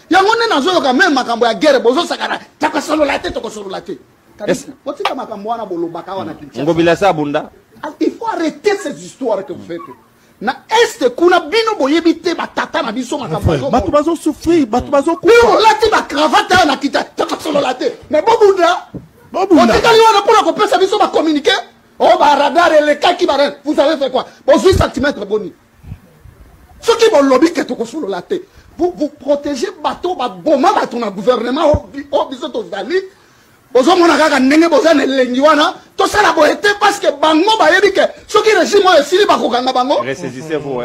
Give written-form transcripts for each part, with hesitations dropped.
yango ne nazo ka même makambo ya guerre bozo sakana taka solo la tête to solo la tête otika makambo wana bolobaka wana Kinshasa ngobila sa bunda il faut arrêter ces histoires que vous faites na est kuna bino boyebite batata na biso makambo bato bazo souffrir bato bazo kufa lati ba cravate na kita taka solo la tête mais bobunda otika li wana pour ko pesa biso ba communiquer oh ba radar et les kaki ba vous avez fait quoi bon 8 cm boni ce qui vont lobby que to solo la tête vous protégez bateau ba boma bato na gouvernement au biso to zali bozo mona kaka ndenge boza na lengi wana to sala boete parce que bango ba yebi ke soki régime esili ba kokanga bango ressaisissez-vous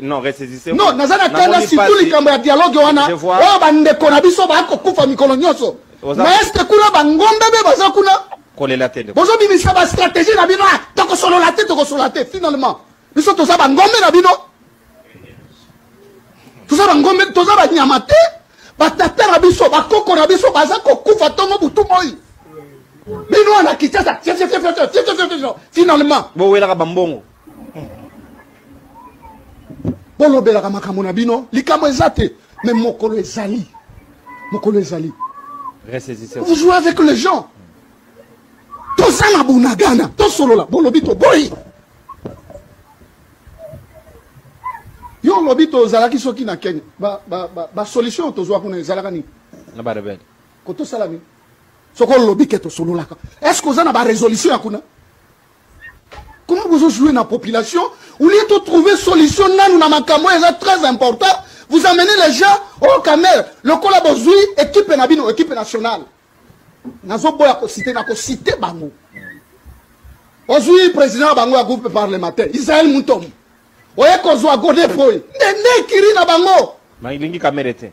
non ressaisissez-vous non nazana tena surtout likambo ya dialogue wana o bande kona biso ba ko kufa mikolo nyoso mais est-ce que kuna bangombe be baza kuna kolela tende bozo bimisa ba stratégie na bino to ko solo la tête finalement biso to za bangombe na bino to za bangombe to za ba nyamate batata na biso bakoko na biso baza kokufa tongo butu moi bino na Kinshasa finalement bo wela ka bambongo bolo bela ka makambo na bino likambo ezate mais mokolo ezali ressaisissez-vous vous jouez avec les gens to sana bunagana to solo la bolo bito boy yo lobito zalaki soki na Kenya ba solution to zwa kuna zalaka ni na ba rebelle ko to salami soko lobi ke to solo laka est-ce que zana ba résolution kuna comment vous jouez na population ou lieu de trouver solution nanu na makambo est très important vous amenez les gens au Cameroun le collabozui équipe na bino équipe nationale nazo boya ko citer bango ozui président bango ya groupe parlementaire Israël Mutombo oye kozwa gode poy nde kiri na bango mailingi kamera te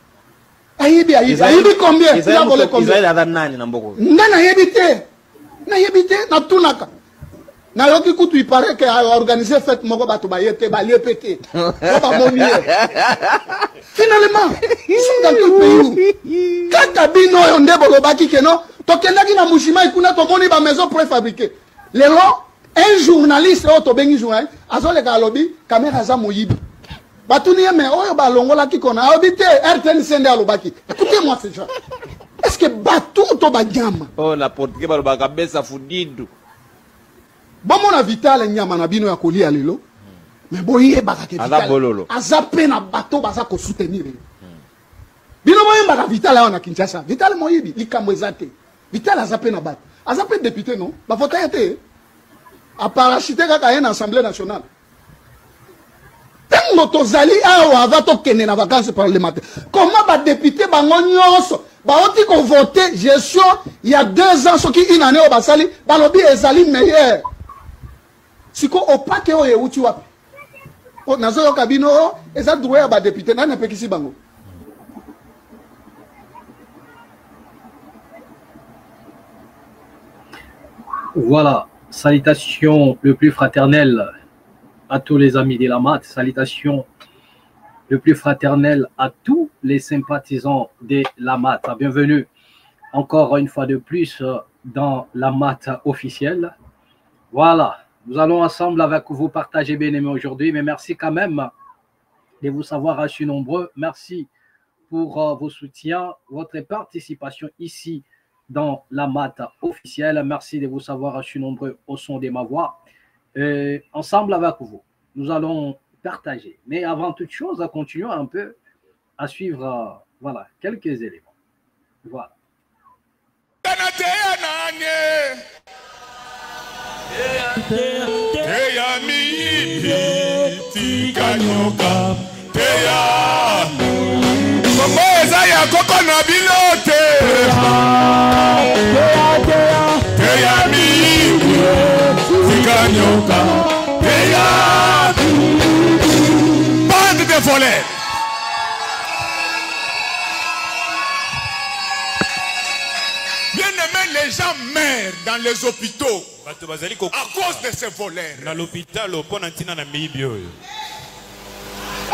ayibi combien il a volé combien Israël ada nani na mboko na yebite na tunaka na yoki kutu il paraît que a organisé fête moko bato ba yete ba liepete ba monie finalement ils sont dans quel pays kata bino yo nde bolobaki ke no to kendaki na mushima ikuna to moni ba maison préfabriquée lelo un journaliste au tobengi journal azole ka lobi caméra za moyibi batuni mais oyo ba longola ki kona obité RTN sende alobaki écoutez-moi ces gens est-ce que batu to ba nyama oh la portugais ba lobaka besa fudidu bomo na vital nyama na bino ya kolia lelo mais boye baka ke vital azape na bato baza ko soutenir bino boye baka vital na Kinshasa vital moyibi likambo ezate vital azape na bato azape député non ba voter été à parachuter kaka en assemblée nationale tango tozali awa ava tokende na vacances parlementaires comment ba député bango nyonso baoti ko voter gestion il y a 2 ans soki une année au basali balobi ezali meilleur siko opake o yeuti wapi o nazo yo kabino eza droit ya ba député na na pekisi bango voilà. Salutations le plus fraternel à tous les amis de la MAT. Salutations le plus fraternel à tous les sympathisants de la MAT. Bienvenue encore une fois de plus dans la MAT officielle. Voilà, nous allons ensemble avec vous partager bien aimé aujourd'hui. Mais merci quand même de vous savoir reçus nombreux. Merci pour vos soutiens, votre participation ici dans la MAT officielle. Merci de vous savoir reçus nombreux au son de ma voix. Ensemble avec vous, nous allons partager. Mais avant toute chose, continuons un peu à suivre voilà, quelques éléments. Voilà. Moza koko na bilote teya mi sikanyoka teya bande de volets. Bien aimé, les gens meurent dans les hôpitaux à cause de ces voleurs.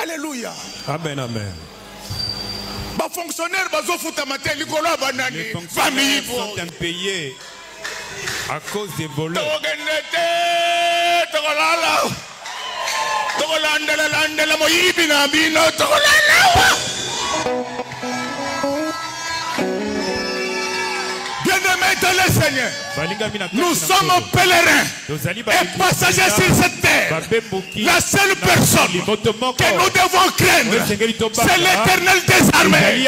Alléluia. Amen, amen. Les fonctionnaires sont impayés à cause des voleurs. Écoutez-le, Seigneur. Nous sommes pèlerins et passagers sur cette terre. La seule personne que nous devons craindre, c'est l'Éternel des armées.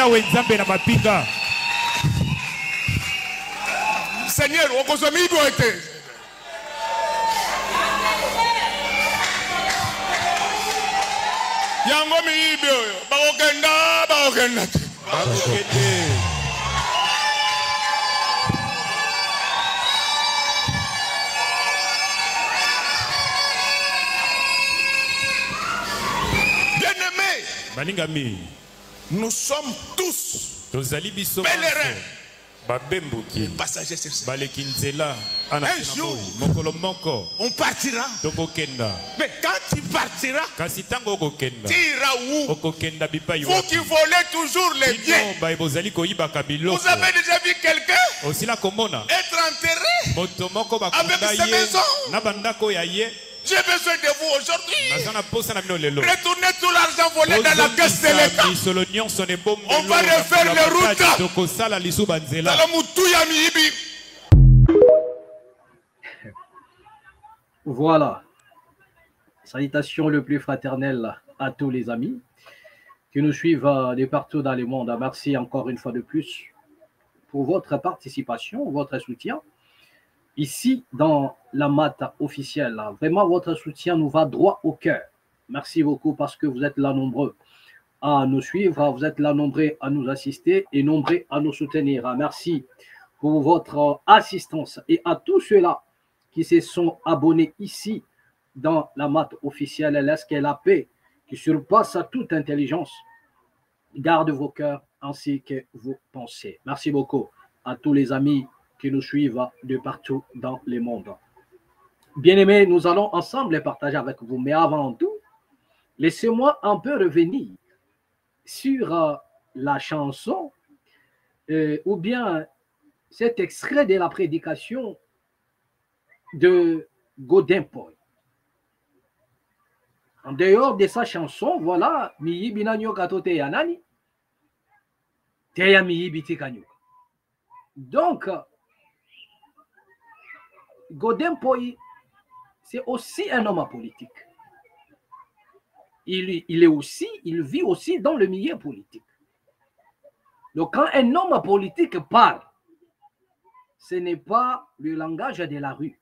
Seigneur, on consomme été. Yango miibio, bagokenda. Bien-aimés, nous sommes tous pèlerins. Passagers sur cette terre. Un jour, on partira. Mais quand tu partiras, tu iras où? Vous qui volez toujours les biens. Vous avez déjà vu quelqu'un être enterré avec sa maison? J'ai besoin de vous aujourd'hui. Retournez tout l'argent volé dans la caisse de l'État. On va refaire les routes. Voilà. Salutations le plus fraternelles à tous les amis qui nous suivent de partout dans le monde. Merci encore une fois de plus pour votre participation, votre soutien. Ici, dans la mat officielle, vraiment, votre soutien nous va droit au cœur. Merci beaucoup parce que vous êtes là nombreux à nous suivre, vous êtes là nombreux à nous assister et nombreux à nous soutenir. Merci pour votre assistance et à tous ceux-là qui se sont abonnés ici dans la mat officielle. Laisse que la paix qui surpasse toute intelligence garde vos cœurs ainsi que vos pensées. Merci beaucoup à tous les amis qui nous suivent de partout dans le monde. Bien-aimés, nous allons ensemble partager avec vous. Mais avant tout, laissez-moi un peu revenir sur la chanson ou bien cet extrait de la prédication de Godin Poy. En dehors de sa chanson, voilà, Miyi Binanyo Katote Yanani, Teya Miyi Biti Kanyo. Donc, Godin Poy, c'est aussi un homme politique. Il vit aussi dans le milieu politique. Donc, quand un homme politique parle, ce n'est pas le langage de la rue.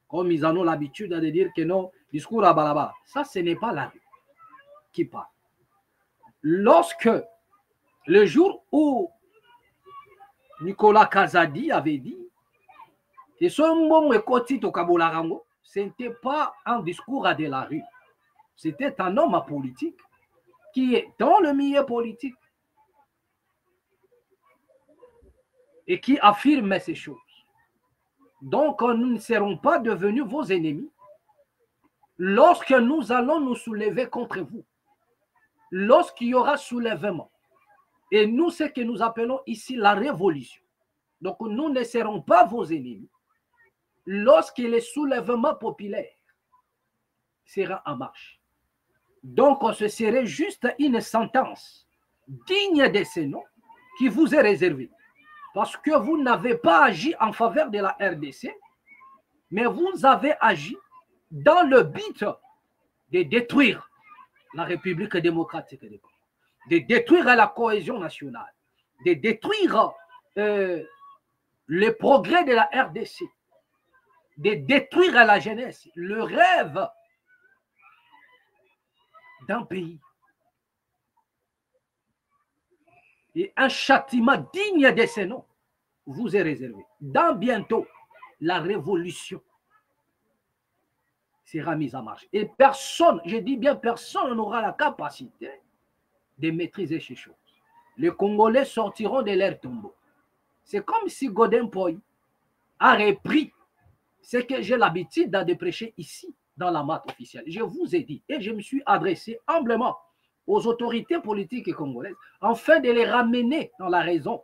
Comme ils en ont l'habitude de dire que non, discours à balaba. Ça, ce n'est pas la rue qui parle. Lorsque, le jour où Nicolas Kazadi avait dit que ce n'était pas un discours à de la rue. C'était un homme politique qui est dans le milieu politique et qui affirme ces choses. Donc, nous ne serons pas devenus vos ennemis lorsque nous allons nous soulever contre vous. Lorsqu'il y aura soulèvement. Et nous, ce que nous appelons ici la révolution. Donc, nous ne serons pas vos ennemis lorsque le soulèvement populaire sera en marche. Donc, ce serait juste une sentence digne de ce nom qui vous est réservée. Parce que vous n'avez pas agi en faveur de la RDC, mais vous avez agi dans le but de détruire la République démocratique du Congo, de détruire la cohésion nationale, de détruire le progrès de la RDC, de détruire la jeunesse, le rêve d'un pays. Et un châtiment digne de ce nom vous est réservé. Dans bientôt, la révolution sera mise en marche. Et personne, je dis bien personne, n'aura la capacité de maîtriser ces choses. Les Congolais sortiront de leur tombeau. C'est comme si Godin Poy a repris ce que j'ai l'habitude de prêcher ici dans la mat officielle. Je vous ai dit et je me suis adressé humblement aux autorités politiques congolaises afin de les ramener dans la raison.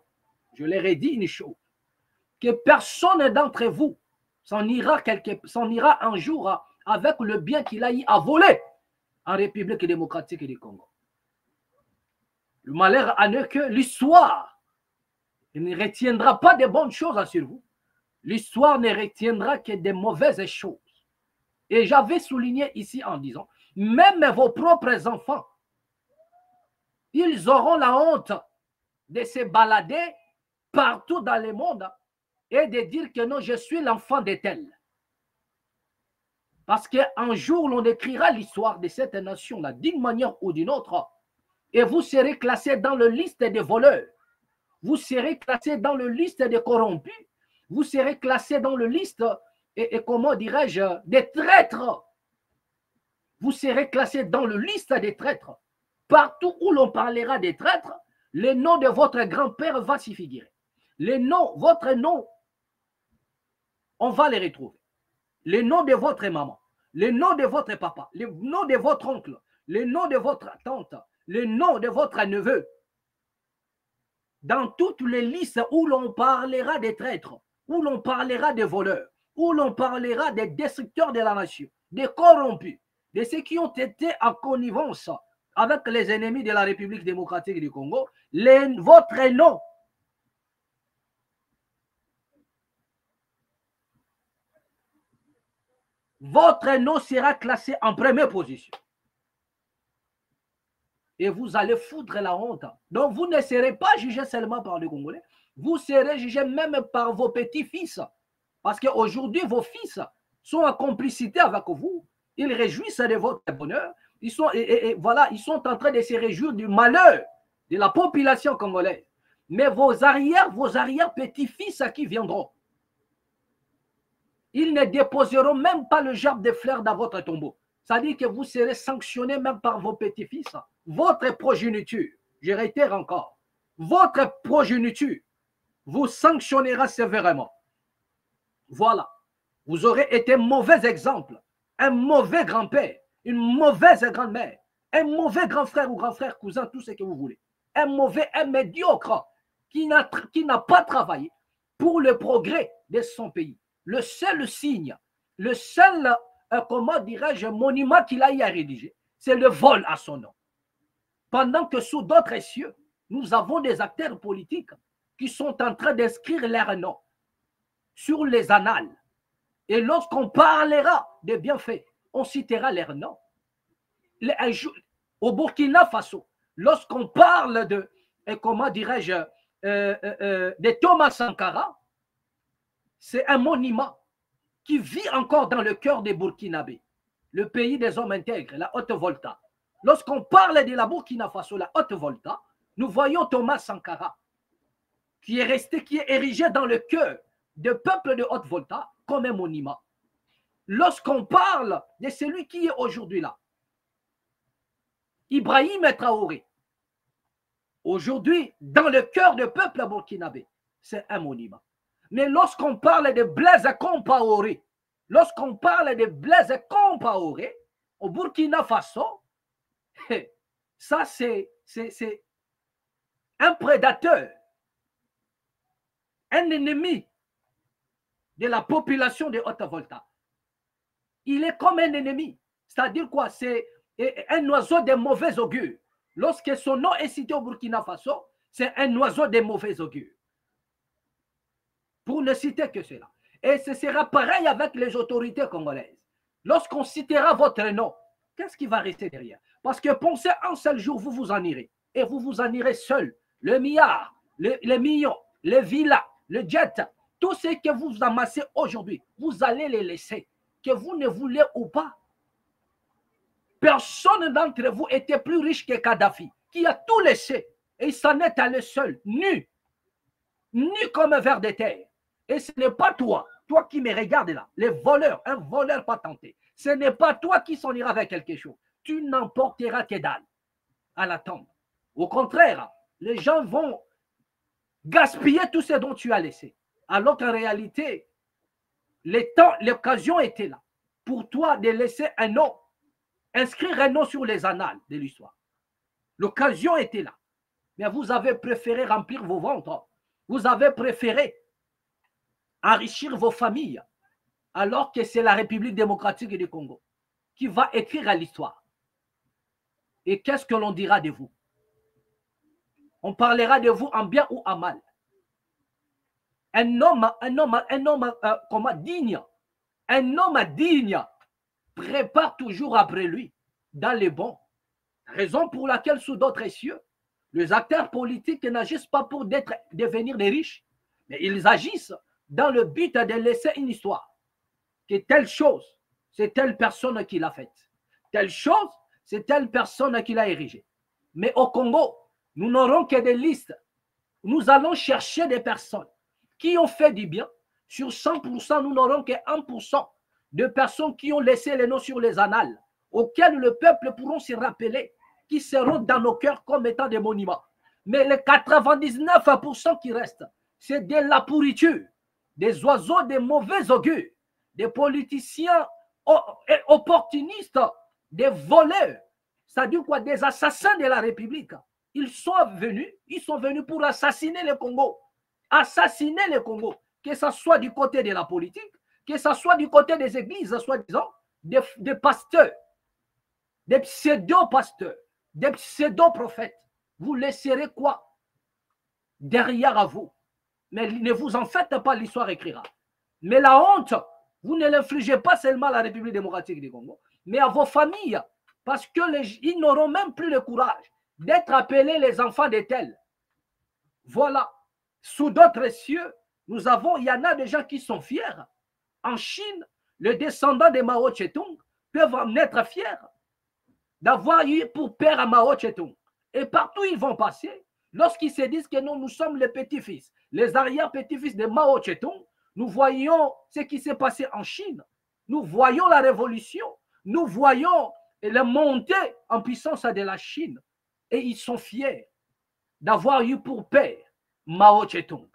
Je leur ai dit une chose, que personne d'entre vous s'en ira un jour avec le bien qu'il a eu à voler en République démocratique du Congo. Le malheur en est que l'histoire ne retiendra pas de bonnes choses sur vous l'histoire ne retiendra que des mauvaises choses. Et j'avais souligné ici en disant, même vos propres enfants, ils auront la honte de se balader partout dans le monde et de dire que non, je suis l'enfant de tel. Parce qu'un jour, l'on écrira l'histoire de cette nation-là d'une manière ou d'une autre, et vous serez classé dans la liste des voleurs, vous serez classé dans la liste des corrompus, vous serez classé dans la liste, et comment dirais-je, des traîtres. Vous serez classé dans la liste des traîtres. Partout où l'on parlera des traîtres, le nom de votre grand-père va s'y figurer. Les noms, votre nom, on va les retrouver. Le nom de votre maman, le nom de votre papa, le nom de votre oncle, le nom de votre tante, le nom de votre neveu. Dans toutes les listes où l'on parlera des traîtres, où l'on parlera des voleurs, où l'on parlera des destructeurs de la nation, des corrompus, de ceux qui ont été en connivence avec les ennemis de la République démocratique du Congo, votre nom. Votre nom sera classé en première position. Et vous allez foutre la honte. Donc vous ne serez pas jugé seulement par les Congolais, vous serez jugé même par vos petits-fils. Parce qu'aujourd'hui, vos fils sont en complicité avec vous. Ils réjouissent de votre bonheur. Ils sont, voilà, ils sont en train de se réjouir du malheur de la population congolaise. Mais vos arrière-petits-fils qui viendront, ils ne déposeront même pas le gerbe de fleurs dans votre tombeau. C'est-à-dire que vous serez sanctionné même par vos petits-fils. Votre progéniture, je réitère encore, votre progéniture vous sanctionnera sévèrement. Voilà. Vous aurez été un mauvais exemple, un mauvais grand-père, une mauvaise grand-mère, un mauvais grand frère ou grand frère, cousin, tout ce que vous voulez. Un médiocre qui n'a pas travaillé pour le progrès de son pays. Le seul signe, le seul, comment dirais-je, monument qu'il a eu à rédiger, c'est le vol à son nom. Pendant que sous d'autres cieux, nous avons des acteurs politiques qui sont en train d'inscrire leur nom sur les annales. Et lorsqu'on parlera des bienfaits, on citera leur nom. Au Burkina Faso, lorsqu'on parle de, comment dirais-je, de Thomas Sankara, c'est un monument qui vit encore dans le cœur des Burkinabés, le pays des hommes intègres, la Haute-Volta. Lorsqu'on parle de la Burkina Faso, la Haute-Volta, nous voyons Thomas Sankara, qui est resté, qui est érigé dans le cœur du peuple de Haute-Volta comme un monument. Lorsqu'on parle de celui qui est aujourd'hui là, Ibrahim Traoré, aujourd'hui, dans le cœur du peuple burkinabé, c'est un monument. Mais lorsqu'on parle de Blaise Compaoré, au Burkina Faso, ça c'est un prédateur, un ennemi de la population de Haute-Volta. Il est comme un ennemi. C'est-à-dire quoi? C'est un oiseau de mauvais augure. Lorsque son nom est cité au Burkina Faso, c'est un oiseau de mauvais augure. Pour ne citer que cela. Et ce sera pareil avec les autorités congolaises. Lorsqu'on citera votre nom, qu'est-ce qui va rester derrière? Parce que pensez un seul jour, vous vous en irez. Et vous vous en irez seul. Le milliard, les millions, les villas, le jet, tout ce que vous amassez aujourd'hui, vous allez les laisser. Que vous ne voulez ou pas. Personne d'entre vous était plus riche que Kadhafi, qui a tout laissé. Et il s'en est allé seul, nu comme un ver de terre. Et ce n'est pas toi qui me regardes là, les voleurs, un voleur patenté. Ce n'est pas toi qui s'en ira avec quelque chose. Tu n'emporteras que dalle à la tombe. Au contraire, les gens vont gaspiller tout ce dont tu as laissé. Alors qu'en réalité, l'occasion était là pour toi de laisser un nom, inscrire un nom sur les annales de l'histoire. L'occasion était là. Mais vous avez préféré remplir vos ventres. Vous avez préféré enrichir vos familles, alors que c'est la République démocratique du Congo qui va écrire à l'histoire. Et qu'est-ce que l'on dira de vous? On parlera de vous en bien ou en mal. un homme comment, digne, un homme digne prépare toujours après lui dans les bons. Raison pour laquelle, sous d'autres cieux, les acteurs politiques n'agissent pas pour devenir des riches, mais ils agissent dans le but de laisser une histoire. Que telle chose, c'est telle personne qui l'a faite. Telle chose, c'est telle personne qui l'a érigée. Mais au Congo, nous n'aurons que des listes. Nous allons chercher des personnes qui ont fait du bien. Sur 100%, nous n'aurons que 1% de personnes qui ont laissé les noms sur les annales, auxquels le peuple pourront se rappeler, qui seront dans nos cœurs comme étant des monuments. Mais les 99% qui restent, c'est de la pourriture, des oiseaux, des mauvais augures, des politiciens opportunistes, des voleurs, c'est-à-dire quoi, des assassins de la République. Ils sont venus pour assassiner le Congo. Assassiner le Congo, que ce soit du côté de la politique, que ce soit du côté des églises, soi-disant, des pasteurs, des pseudo-pasteurs, des pseudo-prophètes. Vous laisserez quoi derrière à vous? Mais ne vous en faites pas, l'histoire écrira. Mais la honte, vous ne l'infligez pas seulement à la République démocratique du Congo, mais à vos familles, parce qu'ils n'auront même plus le courage d'être appelés les enfants de tels. Voilà. Sous d'autres cieux, il y en a des gens qui sont fiers. En Chine, les descendants de Mao Tse-tung peuvent en être fiers d'avoir eu pour père à Mao Tse-tung. Et partout ils vont passer, lorsqu'ils se disent que nous sommes les petits-fils, les arrière-petits-fils de Mao Tse-tung, nous voyons ce qui s'est passé en Chine. Nous voyons la révolution. Nous voyons la montée en puissance de la Chine. Et ils sont fiers d'avoir eu pour père Mao Tse-tung.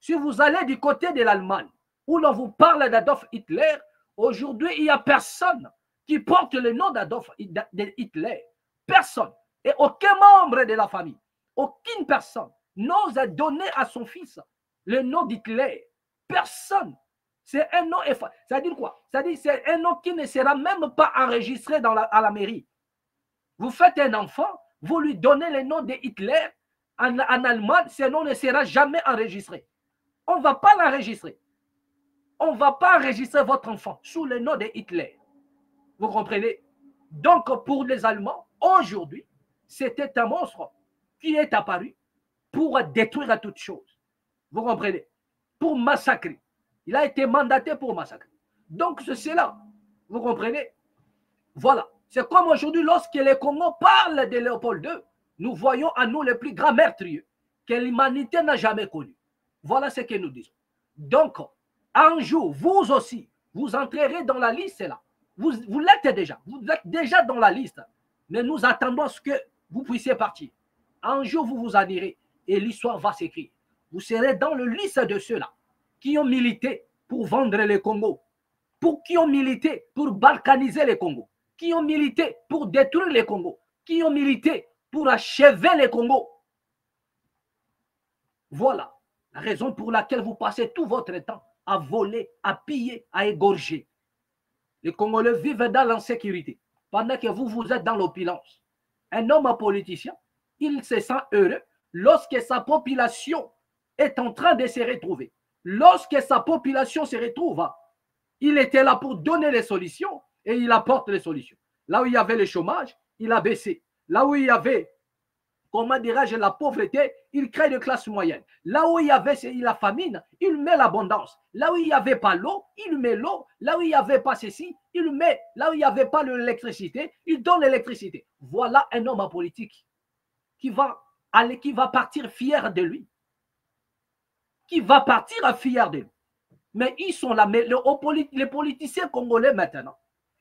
Si vous allez du côté de l'Allemagne, où l'on vous parle d'Adolf Hitler, aujourd'hui, il n'y a personne qui porte le nom d'Adolf Hitler. Personne. Et aucun membre de la famille, aucune personne n'ose donner à son fils le nom d'Hitler. Personne. C'est un nom effacé. Ça veut dire quoi? Ça veut dire c'est un nom qui ne sera même pas enregistré à la mairie. Vous faites un enfant, vous lui donnez le nom de Hitler en Allemagne, ce nom ne sera jamais enregistré. On ne va pas l'enregistrer. On ne va pas enregistrer votre enfant sous le nom de Hitler. Vous comprenez? Donc, pour les Allemands, aujourd'hui, c'était un monstre qui est apparu pour détruire à toute chose. Vous comprenez? Pour massacrer. Il a été mandaté pour massacrer. Donc, c'est cela. Vous comprenez? Voilà. C'est comme aujourd'hui, lorsque les Congos parlent de Léopold II, nous voyons à nous le plus grand meurtrier que l'humanité n'a jamais connu. Voilà ce que nous disons. Donc, un jour, vous aussi, vous entrerez dans la liste là. Vous l'êtes déjà. Vous êtes déjà dans la liste. Mais nous attendons à ce que vous puissiez partir. Un jour, vous vous en irez et l'histoire va s'écrire. Vous serez dans le liste de ceux-là qui ont milité pour vendre les Congo, qui ont milité pour balkaniser les Congo, qui ont milité pour détruire les Congo, qui ont milité pour achever les Congo. Voilà la raison pour laquelle vous passez tout votre temps à voler, à piller, à égorger. Les Congolais vivent dans l'insécurité pendant que vous êtes dans l'opulence. Un homme politicien, il se sent heureux lorsque sa population est en train de se retrouver. Lorsque sa population se retrouve, il était là pour donner les solutions et il apporte les solutions. Là où il y avait le chômage, il a baissé. Là où il y avait, comment dirais-je, la pauvreté, il crée des classes moyennes. Là où il y avait la famine, il met l'abondance. Là où il n'y avait pas l'eau, il met l'eau. Là où il n'y avait pas ceci, il met. Là où il n'y avait pas l'électricité, il donne l'électricité. Voilà un homme politique qui va partir fier de lui. Qui va partir fier de lui. Mais ils sont là, mais les politiciens congolais maintenant,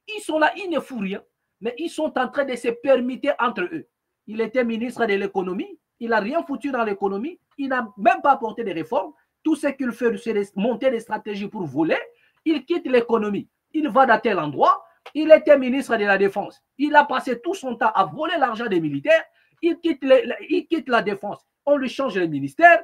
ils sont là, ils ne font rien, mais ils sont en train de se permettre entre eux. Il était ministre de l'économie, il n'a rien foutu dans l'économie, il n'a même pas apporté de réformes. Tout ce qu'il fait, c'est monter des stratégies pour voler. Il quitte l'économie, il va dans tel endroit, il était ministre de la Défense. Il a passé tout son temps à voler l'argent des militaires, il quitte la Défense. On lui change le ministère,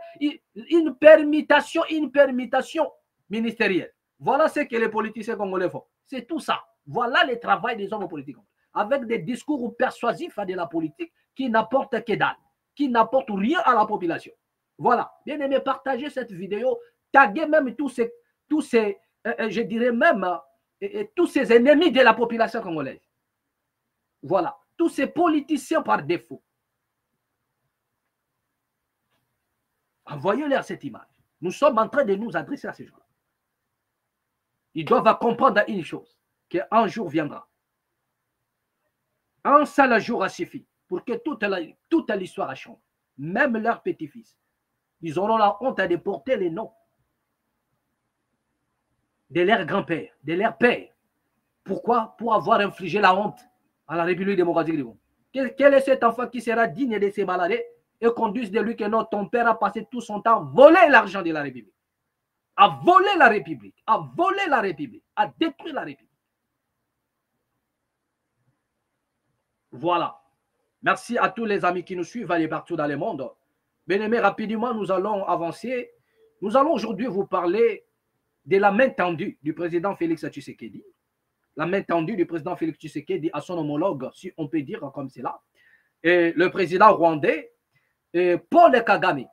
une permutation ministérielle. Voilà ce que les politiciens congolais font. C'est tout ça. Voilà le travail des hommes politiques. Avec des discours persuasifs de la politique qui n'apportent que dalle, qui n'apportent rien à la population. Voilà. Bien aimé, partagez cette vidéo, taguer même tous ces je dirais même, tous ces ennemis de la population congolaise. Voilà, tous ces politiciens par défaut. Envoyez-leur cette image. Nous sommes en train de nous adresser à ces gens-là. Ils doivent comprendre une chose, qu'un jour viendra. Un seul jour a suffi pour que toute l'histoire change. Même leurs petits-fils. Ils auront la honte de porter les noms de leur grand-père, de leur père. Pourquoi? Pour avoir infligé la honte à la République démocratique du Congo. Quel est cet enfant qui sera digne de se balader et conduise de lui que non, ton père a passé tout son temps à voler l'argent de la République, à voler la République, à voler la République, à détruire la République. Voilà. Merci à tous les amis qui nous suivent aller partout dans le monde. Bien-aimés, rapidement, nous allons avancer. Nous allons aujourd'hui vous parler de la main tendue du président Félix Tshisekedi. La main tendue du président Félix Tshisekedi à son homologue, si on peut dire comme cela. Et le président rwandais, Paul Kagame.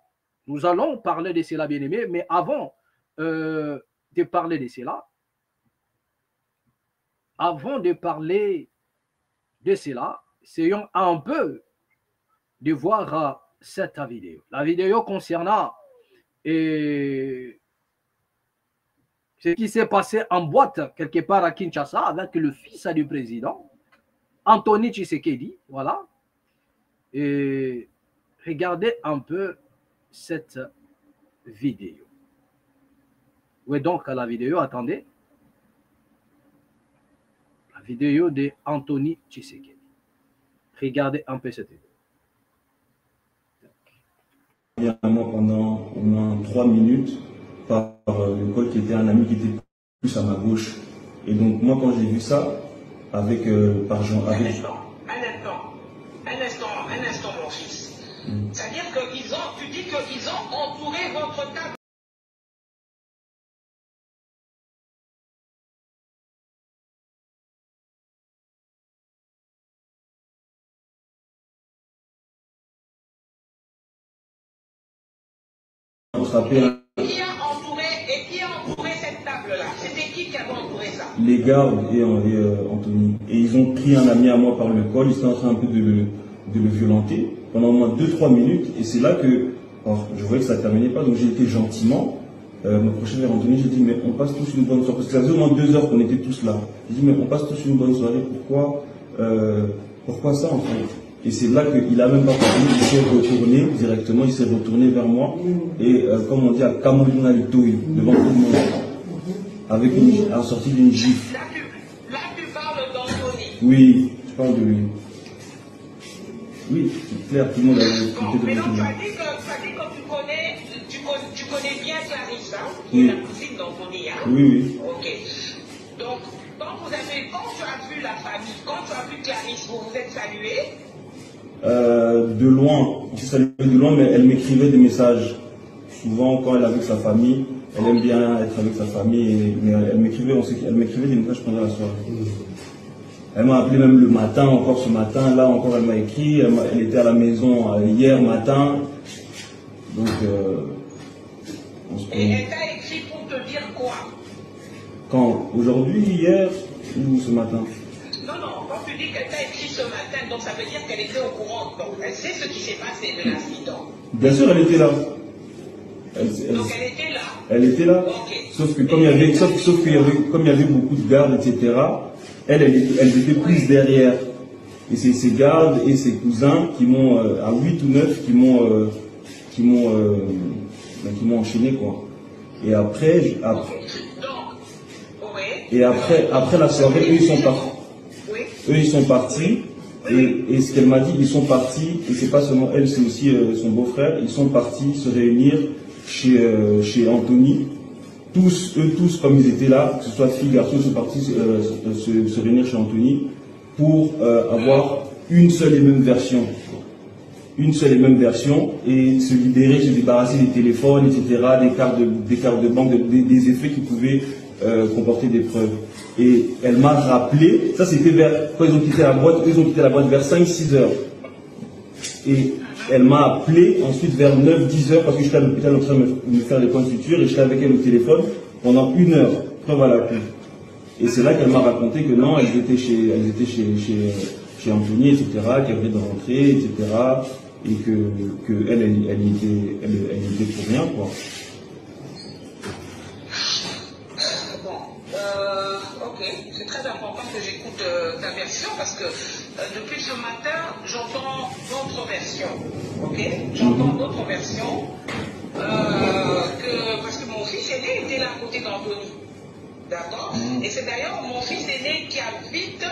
Nous allons parler de cela, bien-aimés, mais avant de parler de cela, essayons un peu de voir cette vidéo. La vidéo concernant ce qui s'est passé en boîte quelque part à Kinshasa avec le fils du président, Anthony Tshisekedi. Voilà. Et regardez un peu cette vidéo. Où est donc la vidéo? Attendez. La vidéo de Anthony Tshisekedi. Regardez un peu cette vidéo. Moi, pendant au moins 3 minutes par le col qui était un ami qui était plus à ma gauche. Et donc moi quand j'ai vu ça avec par Jean avec... Un instant mon fils. C'est-à-dire qu'ils ont, tu dis qu'ils ont entouré votre table. Qui a entouré cette table-là? C'était qui avait entouré ça? Les gardes et Anthony. Et ils ont pris un ami à moi par le col, ils étaient en train un peu de le violenter pendant au moins 2-3 minutes. Et c'est là que je voyais que ça ne terminait pas, donc j'ai été gentiment m'approcher vers Anthony. J'ai dit, mais on passe tous une bonne soirée. Parce que ça faisait au moins 2 heures qu'on était tous là. J'ai dit, mais on passe tous une bonne soirée, pourquoi ça en fait? Et c'est là qu'il a même pas parlé, il s'est retourné directement, il s'est retourné vers moi. Et comme on dit à Kamoluna Litoui, devant tout le monde, avec en sortie d'une gifle. Là tu parles d'Anthony. Oui, je parle de lui. Oui, c'est clair, tout le monde a écouté. Mais non, tu as dit que tu connais bien Clarisse, hein, qui est la cousine d'Anthony, hein? Oui. Ok. Donc, quand tu as vu la famille, quand tu as vu Clarisse, vous vous êtes salués? De loin, on s'est salué de loin, mais elle m'écrivait des messages. Souvent, quand elle est avec sa famille, elle aime bien être avec sa famille, mais elle m'écrivait des messages pendant la soirée. Elle m'a appelé même le matin, encore ce matin, là encore elle m'a écrit, elle était à la maison hier matin. Donc, Et elle t'a écrit pour te dire quoi? Quand? Aujourd'hui, hier ou ce matin? Non, quand tu dis qu'elle t'a écrit ce matin, donc ça veut dire qu'elle était au courant, donc elle sait ce qui s'est passé de l'incident. Bien sûr, elle était là. Donc elle était là. Elle était là. Okay. Sauf que comme il y avait beaucoup de gardes, etc., elle était prise derrière. Et c'est ses gardes et ses cousins qui m'ont, à 8 ou 9, qui m'ont enchaîné, quoi. Et après, après la soirée, eux, ils sont partis. Eux, ils sont partis. Et ce qu'elle m'a dit, ils sont partis, et c'est pas seulement elle, c'est aussi son beau-frère, ils sont partis se réunir chez Anthony. Eux tous, comme ils étaient là, que ce soit filles, garçons, ils sont partis se réunir chez Anthony pour avoir une seule et même version. Une seule et même version, et se libérer, se débarrasser des téléphones, etc., des cartes de banque, des effets qui pouvaient comporter des preuves. Et elle m'a rappelé, ça c'était quand ils ont quitté la boîte, ils ont quitté la boîte vers 5-6 heures. Et Elle m'a appelé ensuite vers 9-10 heures parce que j'étais à l'hôpital en train de me faire les points de suture et j'étais avec elle au téléphone pendant 1 heure, preuve à l'appui. Et c'est là qu'elle m'a raconté que non, elles étaient chez Anthony, etc., qu'elle venait de rentrer, etc., et qu'elle y était pour rien, quoi. Ok, c'est très important que j'écoute ta version parce que depuis ce matin, j'entends d'autres versions. Ok, j'entends d'autres versions parce que mon fils aîné était là à côté d'Anthony. D'accord. Et c'est d'ailleurs mon fils aîné qui a vite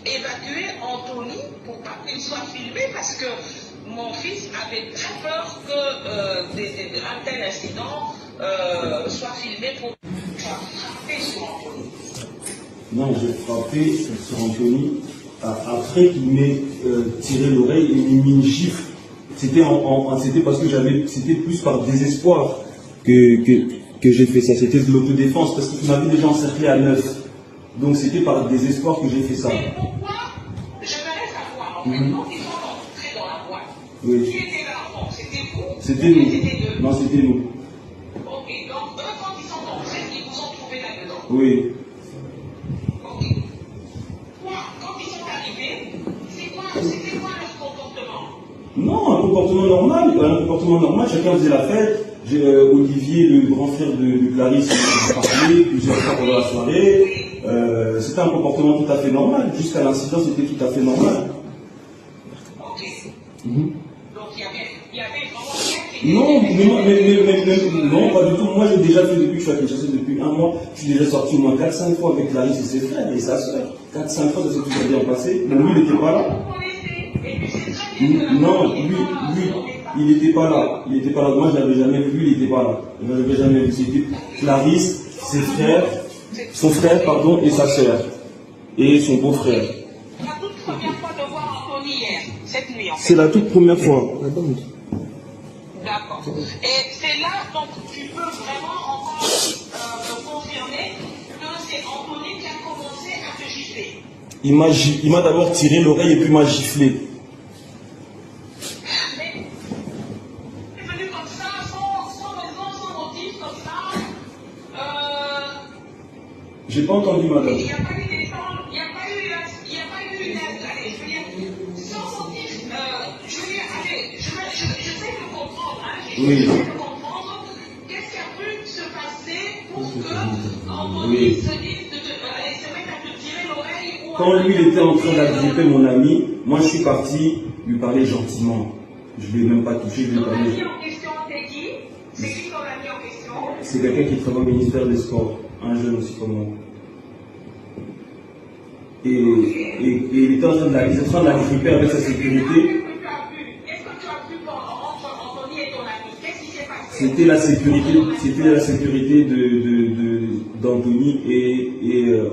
évacué Anthony pour pas qu'il soit filmé parce que mon fils avait très peur qu'un tel incident soit filmé pour frapper sur Anthony. Non, j'ai frappé sur Anthony après qu'il m'ait tiré l'oreille et mis une gifle. C'était parce que c'était plus par désespoir que j'ai fait ça. C'était de l'autodéfense parce qu'il m'avait déjà encerclé à 9. Donc c'était par désespoir que j'ai fait ça. Mais pourquoi? J'aimerais savoir, en fait, quand ils sont entrés dans la boîte, Oui. qui était là avant? C'était vous? C'était nous. C'était eux? Non, c'était nous. Ok, donc eux, quand ils sont entrés, ils vous ont trouvé là-dedans? Oui. Ok. Quand ils sont arrivés, c'était quoi leur comportement? Non, un comportement normal, chacun faisait la fête. Olivier, le grand frère de Clarisse, a parlé plusieurs fois pendant la soirée. C'était un comportement tout à fait normal. Jusqu'à l'incident, c'était tout à fait normal. Ok. Donc il y avait vraiment Non, pas du tout. Moi, j'ai déjà fait depuis que je suis à Kinshasa, depuis 1 mois. Je suis déjà sorti au moins 4-5 fois avec Clarisse et ses frères et sa soeur. 4-5 fois, ça s'est toujours bien passé. Mais lui, il n'était pas là. Non, lui, il n'était pas là. Moi, je ne l'avais jamais vu, il n'était pas là. Je ne l'avais jamais vu. C'était Clarisse, ses frères, son frère, pardon, et sa sœur. Et son beau-frère. La toute première fois de voir Anthony hier, cette nuit en fait. C'est la toute première fois. D'accord. Et c'est là, donc, tu peux vraiment encore me confirmer que c'est Anthony qui a commencé à te gifler. Il m'a d'abord tiré l'oreille et puis m'a giflé. Mais c'est venu comme ça, sans raison, sans motif, comme ça. J'ai pas entendu, madame. Il n'y a pas eu d'échange, il n'y a pas eu allez, je veux dire, sans motif, je veux dire, allez, j'essaie de comprendre, hein, j'essaie de comprendre qu'est-ce qui a pu se passer pour que Anthony se dise se mette à te tirer l'oreille ou Quand lui, il était en train d'agripper mon ami, moi, je suis parti lui parler gentiment. Je ne l'ai même pas touché, je lui ai ton parlé. ami en question, c'est qui? C'est qui ton ami en question? C'est quelqu'un qui travaille au ministère des Sports, un jeune aussi comme moi. Et il était en train de l'agripper avec sa sécurité. Qu'est-ce que tu as pu entre Anthony et ton ami? Qu'est-ce qui s'est passé? C'était la sécurité d'Anthony et